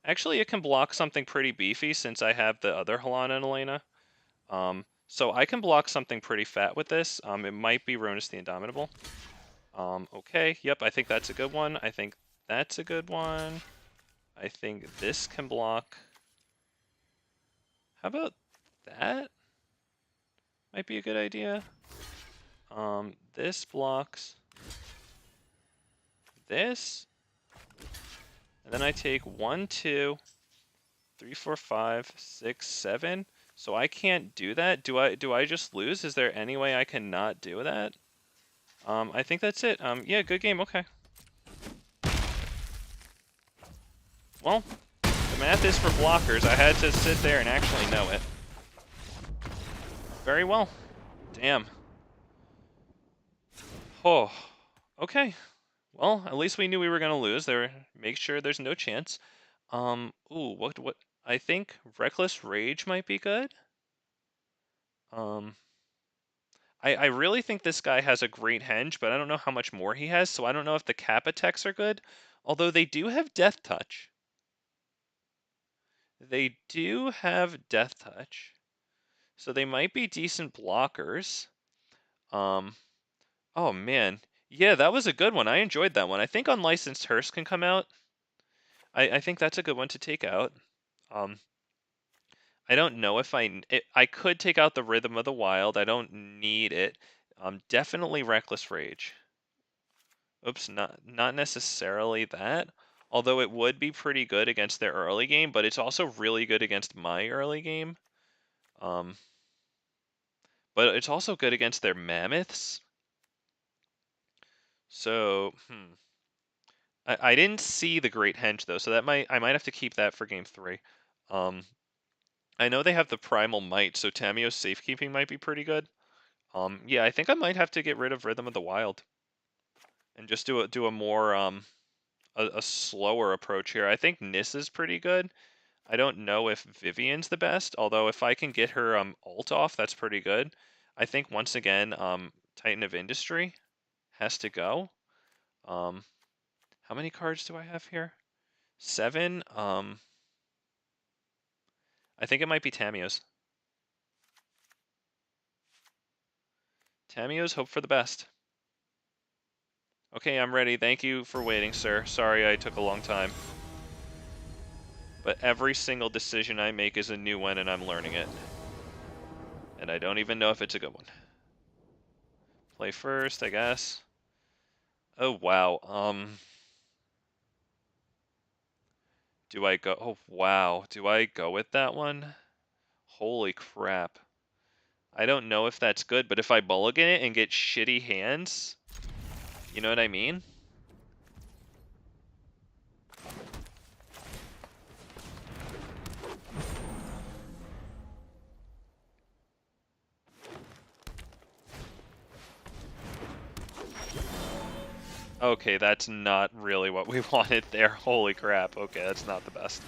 Speaker 1: Actually, it can block something pretty beefy since I have the other Halana and Alena. So I can block something pretty fat with this. It might be Rhonas the Indomitable. Okay, yep, I think that's a good one. I think that's a good one. I think this can block. How about that? Might be a good idea. This blocks this. And then I take 1, 2, 3, 4, 5, 6, 7. So I can't do that. Do I just lose? Is there any way I can not do that? I think that's it. Yeah, good game. Okay. Well, the math is for blockers. I had to sit there and actually know it. Very well. Damn. Oh. Okay. Well, at least we knew we were gonna lose. Make sure there's no chance. Ooh, what? I think Reckless Rage might be good. I really think this guy has a Great Henge, but I don't know how much more he has, so I don't know if the Kappa attacks are good. Although they do have Death Touch. They do have Death Touch. So they might be decent blockers. Oh man. Yeah, that was a good one. I enjoyed that one. I think Unlicensed Hearse can come out. I think that's a good one to take out. I don't know if I could take out the Rhythm of the Wild. I don't need it. Definitely Reckless Rage. Oops, not necessarily that. Although it would be pretty good against their early game, but it's also really good against my early game. But it's also good against their mammoths. So, I didn't see the Great Henge though, so I might have to keep that for game 3. I know they have the Primal Might, so Tamiyo's safekeeping might be pretty good. Yeah, I think I might have to get rid of Rhythm of the Wild and just do a more a slower approach here. I think Nissa's pretty good. I don't know if Vivien's the best, although if I can get her ult off, that's pretty good. I think once again, Titan of Industry has to go. How many cards do I have here? 7. I think it might be Tamiyo's. Tamiyo's, hope for the best. Okay, I'm ready. Thank you for waiting, sir. Sorry I took a long time. But every single decision I make is a new one and I'm learning it. And I don't even know if it's a good one. Play first, I guess. Oh, wow. Do I go? Oh, wow. Do I go with that one? Holy crap. I don't know if that's good, but if I mulligan it and get shitty hands, you know what I mean? Okay, that's not really what we wanted there. Holy crap. Okay, that's not the best.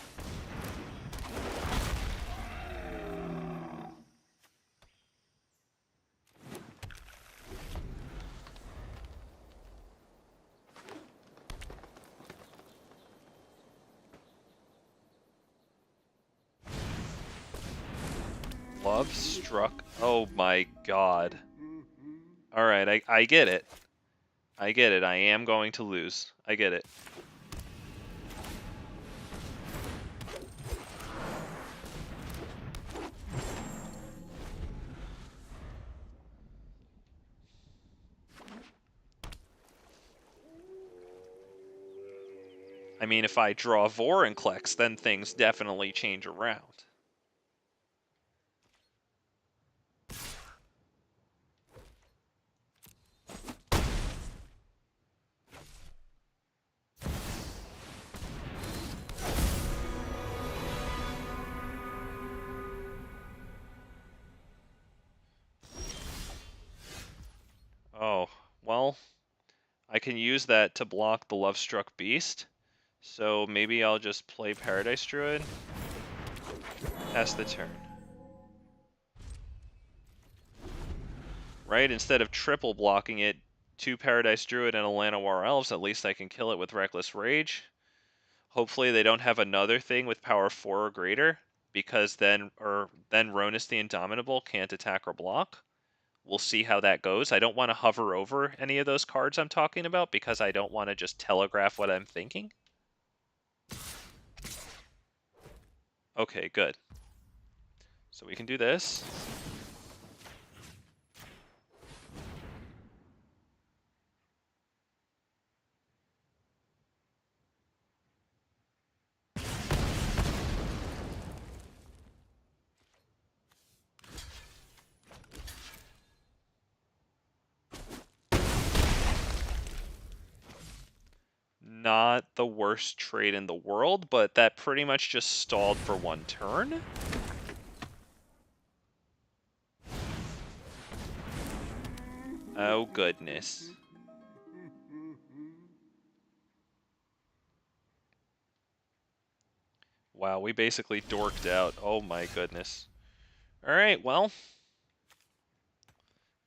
Speaker 1: Love struck. Oh my god. Alright, I get it. I get it. I am going to lose. I get it. I mean, if I draw Vorinclex, then things definitely change around. Oh, well, I can use that to block the Lovestruck Beast. So maybe I'll just play Paradise Druid. Pass the turn. Right? Instead of triple blocking it, 2 Paradise Druid and a Llanowar Elves, at least I can kill it with Reckless Rage. Hopefully they don't have another thing with power 4 or greater, because then Rhonas the Indomitable can't attack or block. We'll see how that goes. I don't want to hover over any of those cards I'm talking about because I don't want to just telegraph what I'm thinking. Okay, good. So we can do this. not the worst trade in the world, but that pretty much just stalled for one turn. Oh, goodness. Wow, we basically dorked out. Oh, my goodness. All right, well.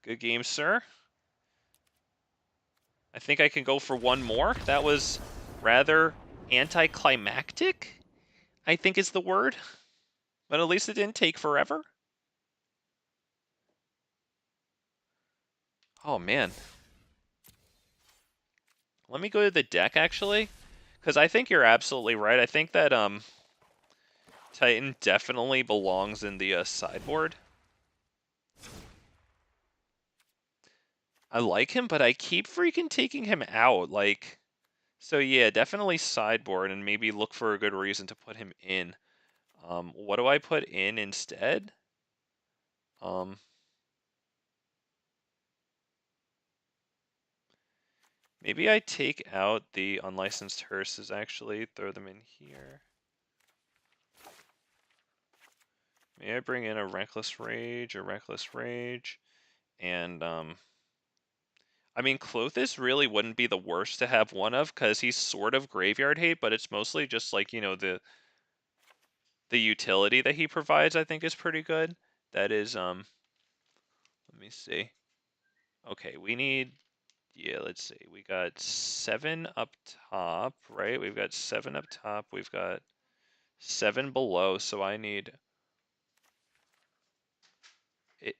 Speaker 1: Good game, sir. I think I can go for one more. That was rather anticlimactic, I think is the word. But at least it didn't take forever. Oh, man. Let me go to the deck, actually. Because I think you're absolutely right. I think that Titan definitely belongs in the sideboard. I like him, but I keep freaking taking him out. Like, so yeah, definitely sideboard, and maybe look for a good reason to put him in. What do I put in instead? Maybe I take out the unlicensed hearses, actually, throw them in here. Maybe I bring in a Reckless Rage, and, I mean, Clothis really wouldn't be the worst to have one of, because he's sort of graveyard hate, but it's mostly just like, you know, the utility that he provides, I think, is pretty good. That is, let me see. Okay, we need, yeah, let's see. We got 7 up top, right? We've got 7 up top. We've got 7 below, so I need it.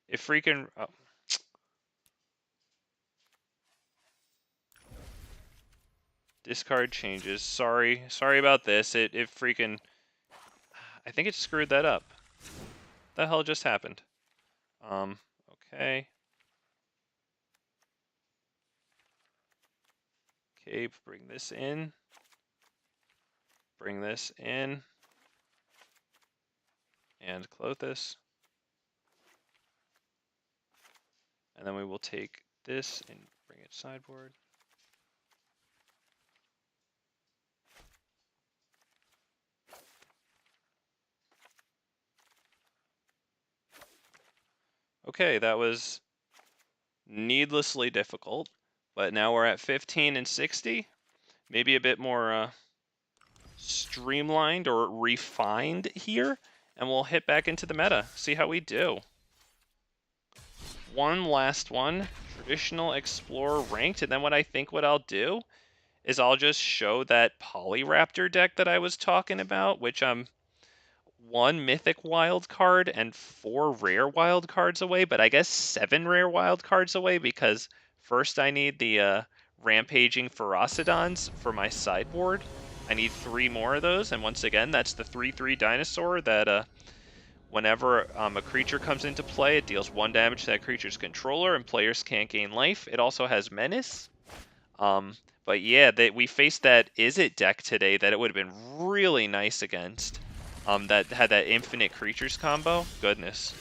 Speaker 1: If freaking, oh. Discard changes. Sorry about this. It freaking, I think it screwed that up. The hell just happened? Okay. Okay, bring this in. Bring this in. And Clothis. And then we will take this and bring it sideboard. Okay, that was needlessly difficult, but now we're at 15 and 60. Maybe a bit more streamlined or refined here, and we'll hit back into the meta, see how we do. One last one, Traditional Explorer ranked, and then what I'll do is I'll just show that Polyraptor deck that I was talking about, which I'm 1 mythic wild card and 4 rare wild cards away, but I guess 7 rare wild cards away, because first I need the Rampaging Ferocidons for my sideboard. I need 3 more of those, and once again, that's the 3/3 dinosaur that whenever a creature comes into play, it deals 1 damage to that creature's controller, and players can't gain life. It also has Menace. But yeah, we faced that Is It deck today that it would have been really nice against. That had that infinite creatures combo. Goodness.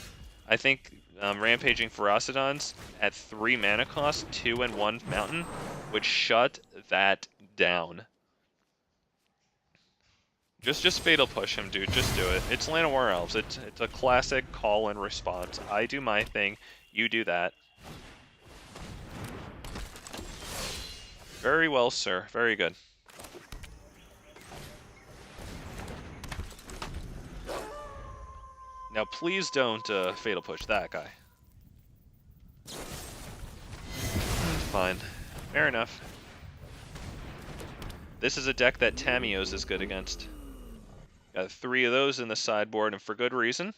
Speaker 1: I think Rampaging Ferocidons at 3 mana cost, 2 and 1 mountain, would shut that down. Just Fatal Push him, dude. Just do it. It's Llanowar Elves. It's a classic call and response. I do my thing, you do that. Very well, sir. Very good. Now, please don't Fatal Push that guy. Fine. Fair enough. This is a deck that Tamiyo's is good against. Got 3 of those in the sideboard, and for good reason.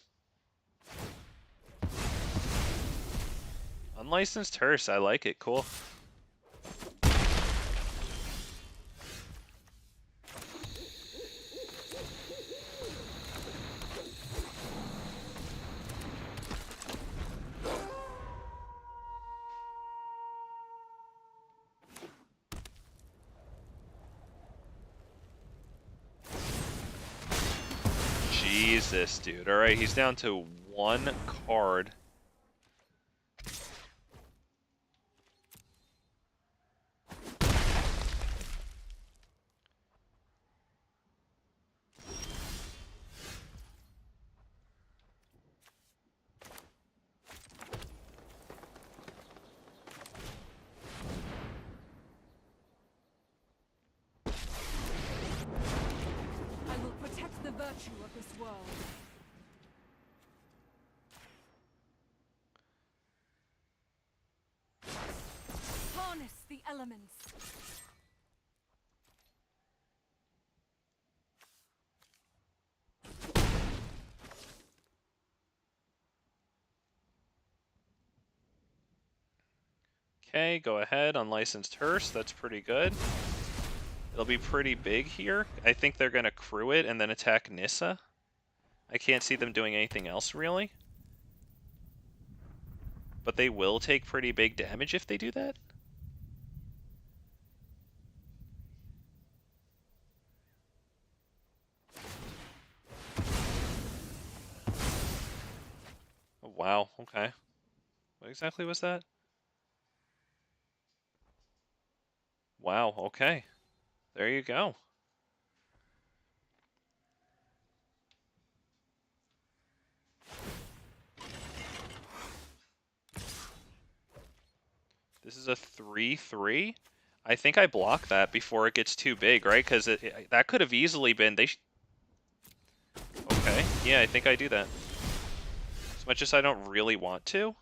Speaker 1: Unlicensed Hearse, I like it. Cool. Jesus, dude. Alright, he's down to 1 card.
Speaker 3: elements.
Speaker 1: Okay, go ahead, unlicensed hearse, that's pretty good. It'll be pretty big here. I think they're gonna crew it and then attack Nissa. I can't see them doing anything else, really. But they will take pretty big damage if they do that. Oh, wow, okay. What exactly was that? Wow, okay. There you go. This is a 3/3. I think I block that before it gets too big, right? Because that could have easily been... Okay, yeah, I think I do that. As much as I don't really want to,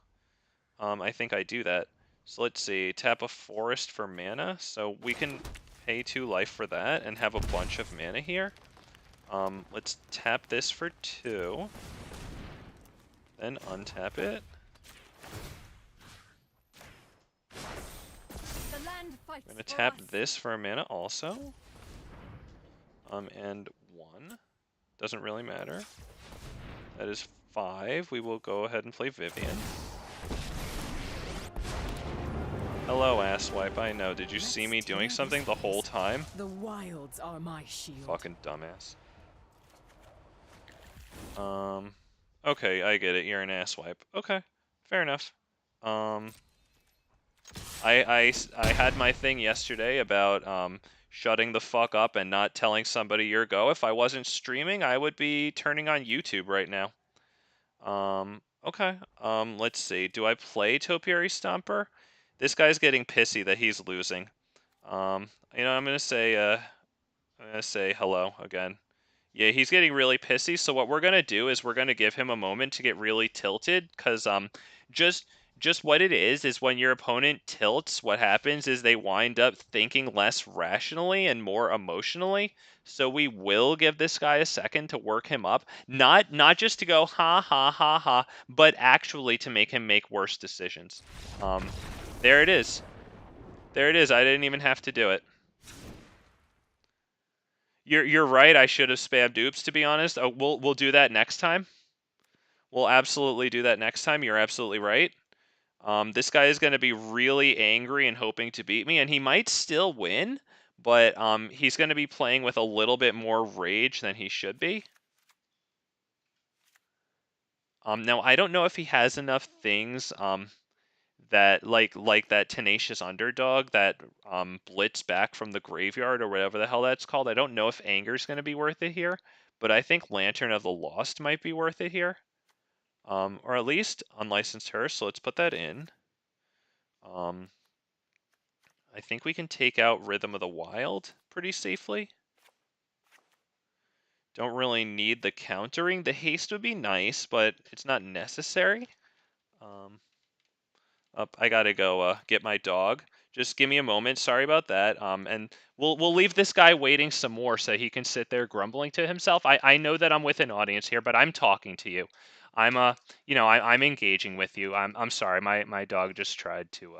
Speaker 1: I think I do that. So let's see, tap a forest for mana. So we can pay 2 life for that and have a bunch of mana here. Let's tap this for 2. Then untap it.
Speaker 3: The land fights
Speaker 1: I'm gonna
Speaker 3: for
Speaker 1: tap
Speaker 3: us.
Speaker 1: this for a mana also. And 1. Doesn't really matter. That is 5. We will go ahead and play Vivien. Hello, asswipe. I know. Did you see me doing something the whole time?
Speaker 2: The wilds are my shield.
Speaker 1: Fucking dumbass. Okay, I get it. You're an asswipe. Okay, fair enough. I had my thing yesterday about shutting the fuck up and not telling somebody your go. If I wasn't streaming, I would be turning on YouTube right now. Okay. Let's see. Do I play Topiary Stomper? This guy's getting pissy that he's losing. You know, I'm gonna say hello again. Yeah, he's getting really pissy, so what we're gonna do is we're gonna give him a moment to get really tilted, because just just what it is when your opponent tilts, what happens is they wind up thinking less rationally and more emotionally. So we will give this guy a second to work him up. Not just to go ha ha ha ha, but actually to make him make worse decisions. There it is. There it is. I didn't even have to do it. You're right. I should have spammed oops, to be honest. We'll do that next time. We'll absolutely do that next time. You're absolutely right. This guy is going to be really angry and hoping to beat me, and he might still win, but he's going to be playing with a little bit more rage than he should be. Now I don't know if he has enough things that like that tenacious underdog that blitz back from the graveyard or whatever the hell that's called. I don't know if Anger's going to be worth it here, but I think Lantern of the Lost might be worth it here. Or at least Unlicensed Hearse, so let's put that in. I think we can take out Rhythm of the Wild pretty safely. Don't really need the countering. The haste would be nice, but it's not necessary. I gotta go get my dog. Just give me a moment. Sorry about that. And we'll leave this guy waiting some more so he can sit there grumbling to himself. I know that I'm with an audience here, but I'm talking to you. I'm you know, I'm engaging with you. I'm sorry. My dog just tried to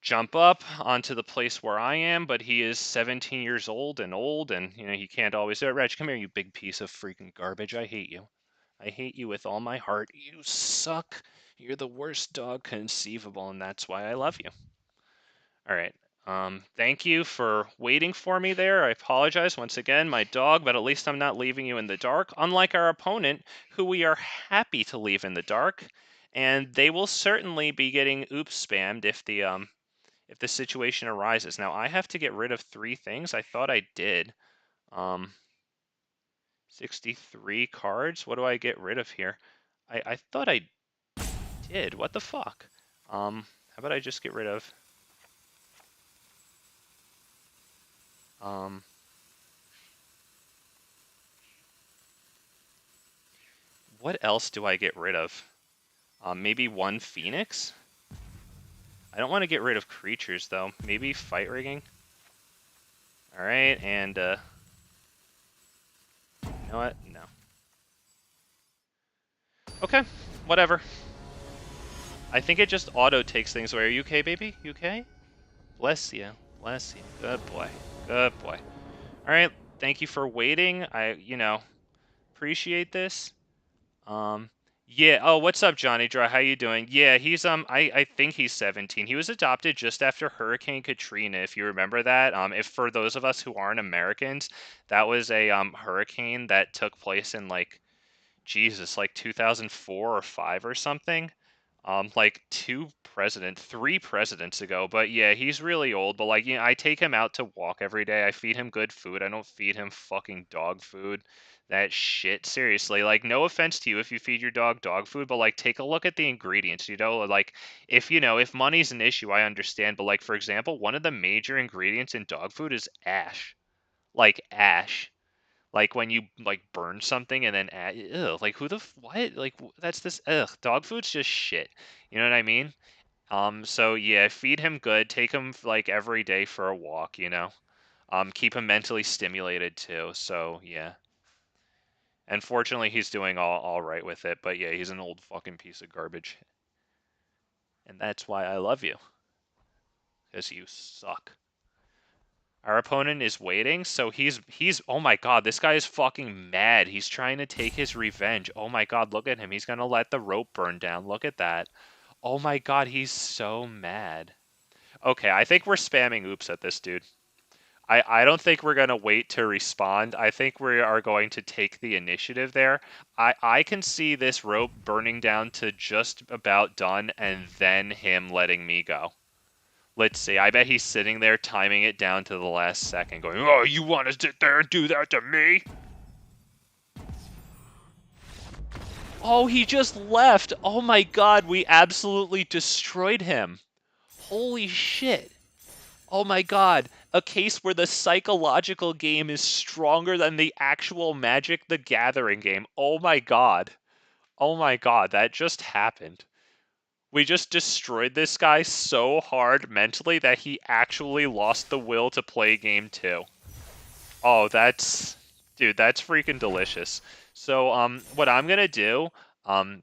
Speaker 1: jump up onto the place where I am, but he is 17 years old, and you know he can't always do it. Reg, come here, you big piece of freaking garbage. I hate you. I hate you with all my heart. You suck. You're the worst dog conceivable, and that's why I love you. All right. Thank you for waiting for me there. I apologize once again, my dog, but at least I'm not leaving you in the dark, unlike our opponent, who we are happy to leave in the dark, and they will certainly be getting oops spammed if the situation arises. Now, I have to get rid of 3 things. I thought I did. 63 cards. What do I get rid of here? I thought I did. What the fuck? How about I just get rid of... what else do I get rid of? Maybe 1 Phoenix? I don't want to get rid of creatures, though. Maybe fight rigging? Alright, and, you know what? No. Okay, whatever. I think it just auto takes things away. Are you okay, baby? You okay? Bless you. Bless you. Good boy. Good boy. Alright, thank you for waiting. Appreciate this. Yeah. Oh, what's up, Johnny Draw? How you doing? Yeah, he's I think he's 17. He was adopted just after Hurricane Katrina, if you remember that. If for those of us who aren't Americans, that was a hurricane that took place in like Jesus, like 2004 or 5 or something. Like 3 presidents ago. But yeah, he's really old. But like, I take him out to walk every day. I feed him good food. I don't feed him fucking dog food. That shit, seriously. Like, no offense to you if you feed your dog food, but like, take a look at the ingredients. Like, if money's an issue, I understand. But like, for example, one of the major ingredients in dog food is ash. Like ash. Like when you like burn something and then add, ugh, like what? Like that's this, ugh, dog food's just shit. You know what I mean? So yeah, feed him good, take him like every day for a walk. Keep him mentally stimulated too. So yeah. And fortunately he's doing all right with it, but yeah, he's an old fucking piece of garbage. And that's why I love you. 'Cause you suck. Our opponent is waiting, so he's oh my god, this guy is fucking mad. He's trying to take his revenge. Oh my god, look at him. He's gonna let the rope burn down. Look at that. Oh my god, he's so mad. Okay, I think we're spamming oops at this dude. I don't think we're gonna wait to respond. I think we are going to take the initiative there. I can see this rope burning down to just about done and then him letting me go. Let's see. I bet he's sitting there timing it down to the last second going, oh, you want to sit there and do that to me? Oh, he just left. Oh my god, we absolutely destroyed him. Holy shit. Oh my god. A case where the psychological game is stronger than the actual Magic the Gathering game. Oh my god. Oh my god, that just happened. We just destroyed this guy so hard mentally that he actually lost the will to play game 2. Oh, dude, that's freaking delicious. So, what I'm gonna do, um,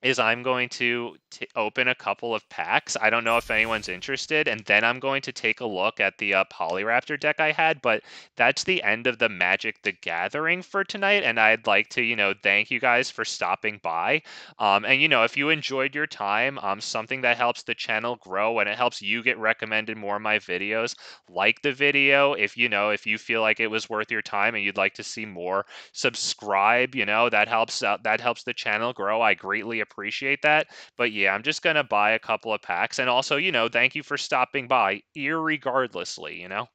Speaker 1: is I'm going to open a couple of packs. I don't know if anyone's interested, and then I'm going to take a look at the Polyraptor deck I had, but that's the end of the Magic the Gathering for tonight, and I'd like to, thank you guys for stopping by. And, if you enjoyed your time, something that helps the channel grow and it helps you get recommended more of my videos, like the video. If you feel like it was worth your time and you'd like to see more, subscribe. That helps out, that helps the channel grow. I greatly appreciate that. But yeah, I'm just gonna buy a couple of packs, and also, thank you for stopping by irregardlessly.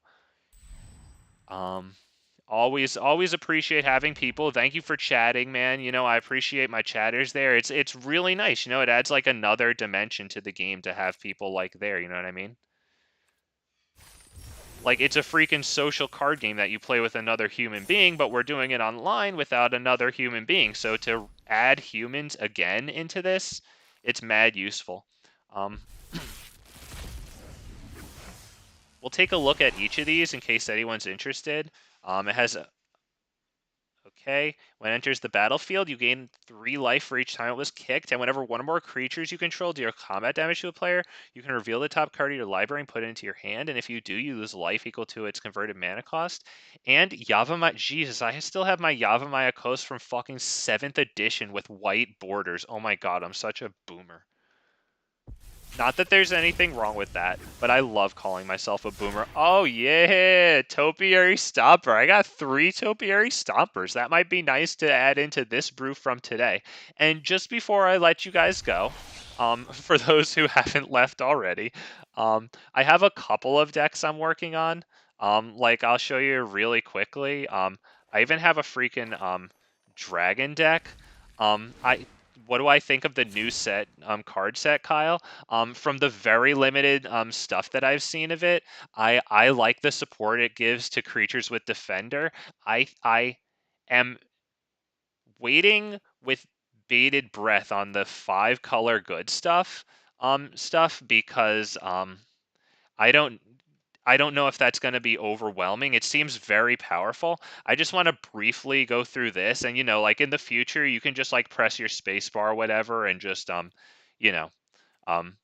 Speaker 1: um always appreciate having people. Thank you for chatting, man. I appreciate my chatters there. It's really nice. It adds like another dimension to the game to have people like there. You know what I mean? Like, it's a freaking social card game that you play with another human being, but we're doing it online without another human being. So to add humans again into this, it's mad useful. We'll take a look at each of these in case anyone's interested. It has Okay, when it enters the battlefield, you gain 3 life for each time it was kicked, and whenever one or more creatures you control deal combat damage to a player, you can reveal the top card of your library and put it into your hand, and if you do, you lose life equal to its converted mana cost. And Yavimaya, Jesus, I still have my Yavimaya Coast from fucking 7th edition with white borders. Oh my god, I'm such a boomer. Not that there's anything wrong with that, but I love calling myself a boomer. Oh yeah, Topiary Stomper. I got 3 Topiary Stompers. That might be nice to add into this brew from today. And just before I let you guys go, for those who haven't left already, I have a couple of decks I'm working on. Like I'll show you really quickly. I even have a freaking dragon deck. What do I think of the new set card set, Kyle? From the very limited stuff that I've seen of it, I like the support it gives to creatures with Defender. I am waiting with bated breath on the 5-color good stuff. stuff because I don't I don't know if that's going to be overwhelming. It seems very powerful. I just want to briefly go through this, and like in the future, you can just like press your space bar or whatever, and just you know, um,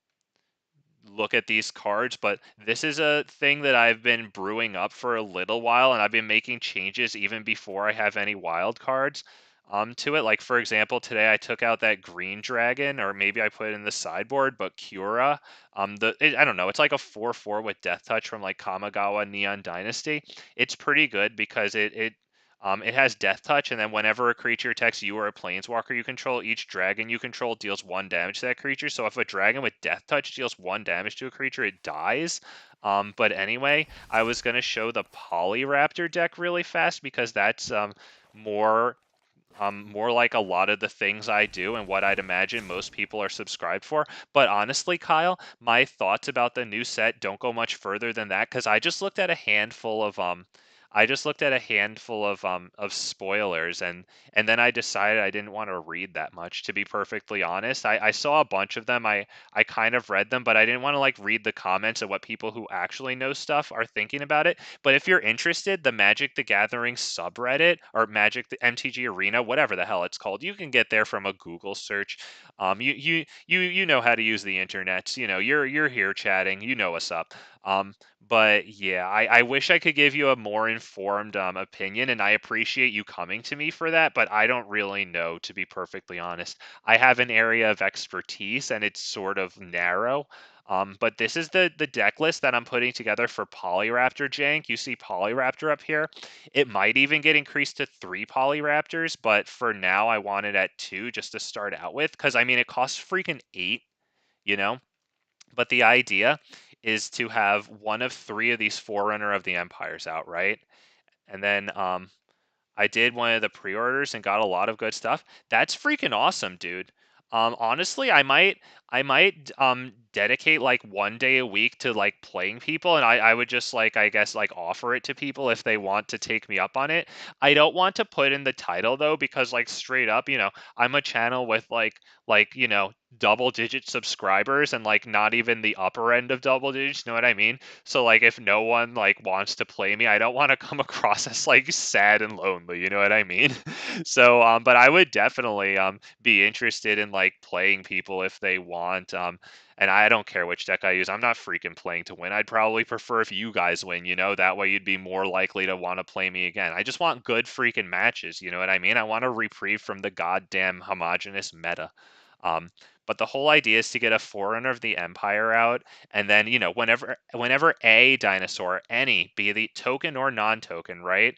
Speaker 1: look at these cards. But this is a thing that I've been brewing up for a little while, and I've been making changes even before I have any wild cards to it. Like for example, today I took out that green dragon, or maybe I put it in the sideboard, but Cura. I don't know, it's like a 4/4 with death touch from like Kamigawa Neon Dynasty. It's pretty good because it has Death Touch, and then whenever a creature attacks you or a Planeswalker you control, each dragon you control deals 1 damage to that creature. So if a dragon with Death Touch deals 1 damage to a creature, it dies. But anyway, I was going to show the Polyraptor deck really fast because that's more more like a lot of the things I do and what I'd imagine most people are subscribed for. But honestly, Kyle, my thoughts about the new set don't go much further than that because I just looked at a handful of spoilers, and then I decided I didn't want to read that much, to be perfectly honest. I saw a bunch of them. I kind of read them, but I didn't want to like read the comments of what people who actually know stuff are thinking about it. But if you're interested, the Magic the Gathering subreddit, or Magic the MTG Arena, whatever the hell it's called, you can get there from a Google search. You know how to use the internet. You're here chatting. You know what's up. But yeah, I wish I could give you a more informed opinion, and I appreciate you coming to me for that, but I don't really know, to be perfectly honest. I have an area of expertise, and it's sort of narrow. But this is the deck list that I'm putting together for Polyraptor Jank. You see Polyraptor up here. It might even get increased to 3 Polyraptors, but for now I want it at 2 just to start out with, because I mean it costs freaking 8, you know? But the idea is to have one of 3 of these Forerunner of the Empires out, right? And then I did one of the pre-orders and got a lot of good stuff. That's freaking awesome, dude. Honestly, I might dedicate like 1 day a week to like playing people, and I would just like, I guess, like offer it to people if they want to take me up on it. I don't want to put in the title though, because like straight up, I'm a channel with like double digit subscribers, and like not even the upper end of double digits, you know what I mean? So like if no one like wants to play me, I don't want to come across as like sad and lonely, you know what I mean? So but I would definitely be interested in like playing people if they want. And I don't care which deck I use. I'm not freaking playing to win. I'd probably prefer if you guys win, that way you'd be more likely to want to play me again. I just want good freaking matches, you know what I mean? I want a reprieve from the goddamn homogenous meta. Um, but the whole idea is to get a Forerunner of the Empire out, and then whenever a dinosaur, any, be the token or non-token, right?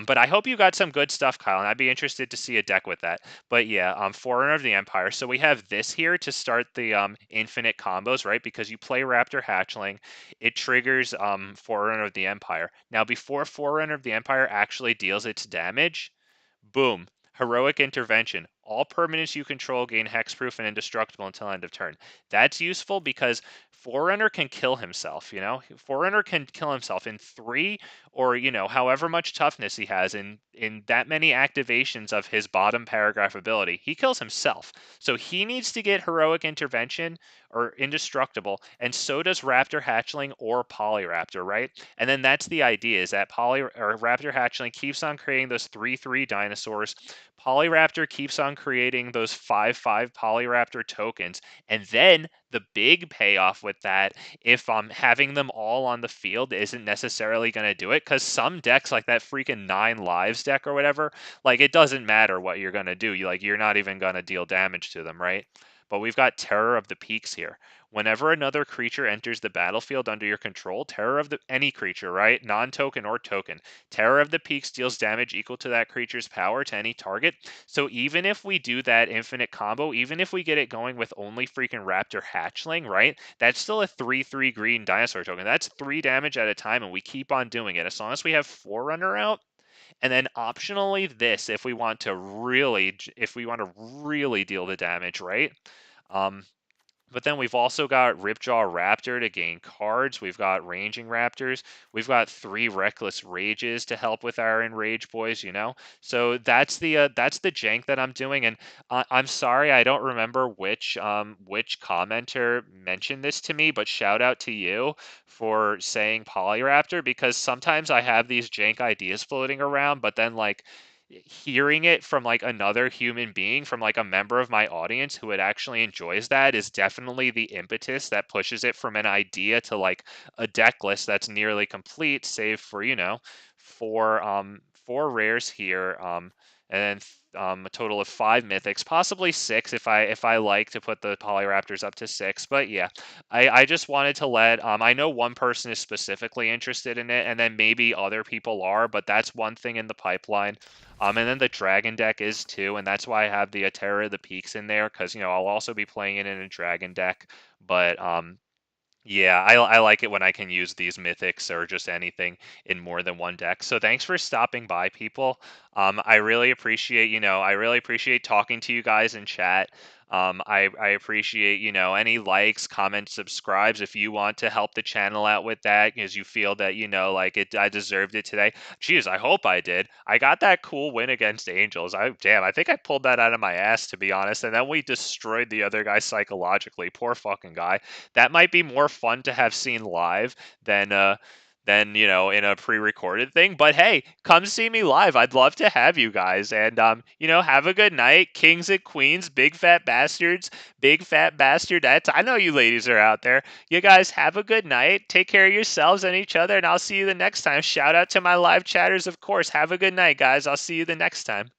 Speaker 1: But I hope you got some good stuff, Kyle, and I'd be interested to see a deck with that. But yeah, Forerunner of the Empire. So we have this here to start the infinite combos, right? Because you play Raptor Hatchling, it triggers Forerunner of the Empire. Now, before Forerunner of the Empire actually deals its damage, boom. Heroic Intervention. All permanents you control gain hexproof and indestructible until end of turn. That's useful because Forerunner can kill himself, Forerunner can kill himself in 3, or, however much toughness he has in that many activations of his bottom paragraph ability. He kills himself. So he needs to get Heroic Intervention or Indestructible, and so does Raptor Hatchling or Polyraptor, right? And then that's the idea, is that Raptor Hatchling keeps on creating those 3/3 dinosaurs. Polyraptor keeps on creating those 5/5 Polyraptor tokens. And then the big payoff with that, if having them all on the field isn't necessarily going to do it, because some decks like that freaking 9 lives deck or whatever, like it doesn't matter what you're going to do. You're not even going to deal damage to them, right? But we've got Terror of the Peaks here. Whenever another creature enters the battlefield under your control, Terror of any creature, right? Non-token or token. Terror of the Peaks deals damage equal to that creature's power to any target. So even if we do that infinite combo, even if we get it going with only freaking Raptor Hatchling, right? That's still a 3/3 green dinosaur token. That's 3 damage at a time, and we keep on doing it. As long as we have Forerunner out, and then optionally this, if we want to really deal the damage, right? Um, But then we've also got Ripjaw Raptor to gain cards. We've got Ranging Raptors. We've got 3 Reckless Rages to help with our Enrage boys, you know? So that's the jank that I'm doing. And I'm sorry, I don't remember which commenter mentioned this to me, but shout out to you for saying Polyraptor, because sometimes I have these jank ideas floating around, but then like hearing it from like another human being, from like a member of my audience who it actually enjoys, that is definitely the impetus that pushes it from an idea to like a deck list that's nearly complete, save for, you know, four rares here, and then a total of 5 mythics, possibly 6 if I like to put the Polyraptors up to 6. But yeah, I just wanted to let I know one person is specifically interested in it, and then maybe other people are, but that's one thing in the pipeline. And then the dragon deck is too, and that's why I have the Terror of the Peaks in there, because you know I'll also be playing it in a dragon deck. But yeah, I like it when I can use these mythics or just anything in more than one deck. So thanks for stopping by, people. I really appreciate, I really appreciate talking to you guys in chat. I appreciate, any likes, comments, subscribes if you want to help the channel out with that because you feel that, like I deserved it today. Jeez, I hope I did. I got that cool win against Angels. I think I pulled that out of my ass, to be honest. And then we destroyed the other guy psychologically. Poor fucking guy. That might be more fun to have seen live than in a pre-recorded thing. But hey, come see me live. I'd love to have you guys. And have a good night, kings and queens, big fat bastards, big fat bastardettes. I know you ladies are out there. You guys have a good night. Take care of yourselves and each other, and I'll see you the next time. Shout out to my live chatters, of course. Have a good night, guys. I'll see you the next time.